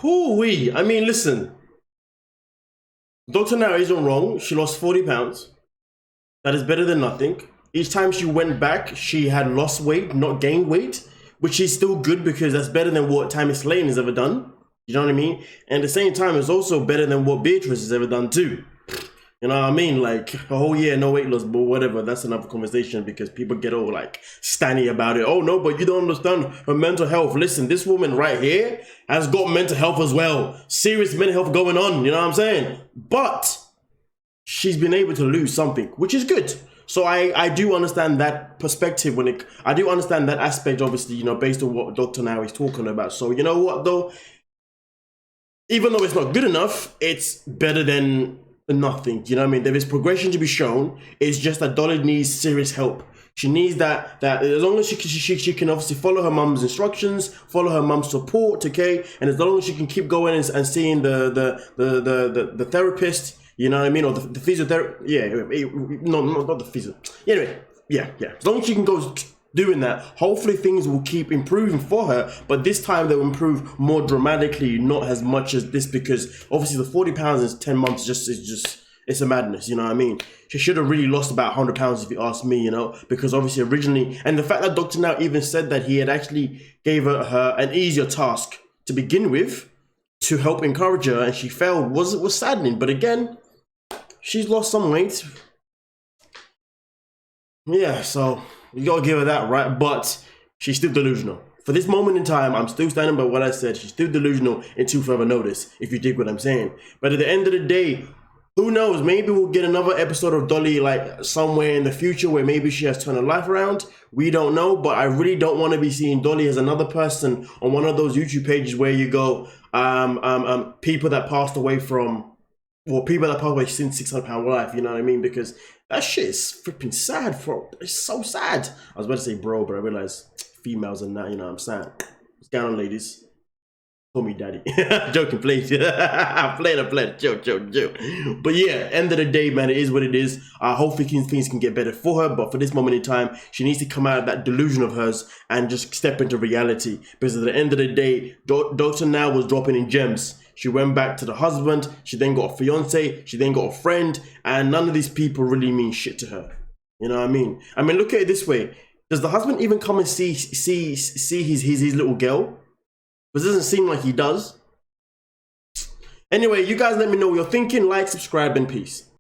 Hoo-wee. I mean, listen. Dr. Now isn't wrong. She lost 40 pounds. That is better than nothing. Each time she went back, she had lost weight, not gained weight, which is still good because that's better than what Tammy Slane has ever done. You know what I mean? And at the same time, it's also better than what Beatrice has ever done too. You know what I mean? Like, a whole year, no weight loss, but whatever. That's another conversation because people get all like stanny about it. Oh no, but you don't understand her mental health. Listen, this woman right here has got mental health as well. Serious mental health going on, you know what I'm saying? But she's been able to lose something, which is good. So I do understand that perspective I do understand that aspect, obviously, you know, based on what Dr. Now is talking about. So you know what though? Even though it's not good enough, it's better than nothing. You know what I mean? There is progression to be shown. It's just that Dolly needs serious help. She needs that as long as she can obviously follow her mum's instructions, follow her mum's support, okay? And as long as she can keep going and seeing the therapist, you know what I mean? Or the physiotherapist. Yeah, no, not the physio. Anyway, yeah. As long as she can go doing that, hopefully things will keep improving for her, but this time they'll improve more dramatically, not as much as this, because obviously the 40 pounds in 10 months it's a madness, you know what I mean? She should have really lost about 100 pounds if you ask me, you know, because obviously originally, and the fact that Dr. Now even said that he had actually gave her an easier task to begin with to help encourage her, and she failed was saddening. But again, she's lost some weight. Yeah, so you gotta give her that, right? But she's still delusional. For this moment in time, I'm still standing by what I said. She's still delusional until further notice, if you dig what I'm saying. But at the end of the day, who knows? Maybe we'll get another episode of Dolly like somewhere in the future where maybe she has turned her life around. We don't know, but I really don't want to be seeing Dolly as another person on one of those YouTube pages where you go, people that passed away from, well, people that passed away since 600-pound life, you know what I mean? Because that shit is flipping sad, bro. It's so sad. I was about to say bro, but I realized females and that, you know what I'm saying? What's going on, ladies? Call me daddy. Joking, please. I'm playing. Joke. But yeah, end of the day, man, it is what it is. Hopefully things can get better for her. But for this moment in time, she needs to come out of that delusion of hers and just step into reality. Because at the end of the day, Dr. Now was dropping in gems. She went back to the husband. She then got a fiance. She then got a friend. And none of these people really mean shit to her. You know what I mean? I mean, look at it this way. Does the husband even come and see his little girl? But it doesn't seem like he does. Anyway, you guys let me know what you're thinking. Like, subscribe, and peace.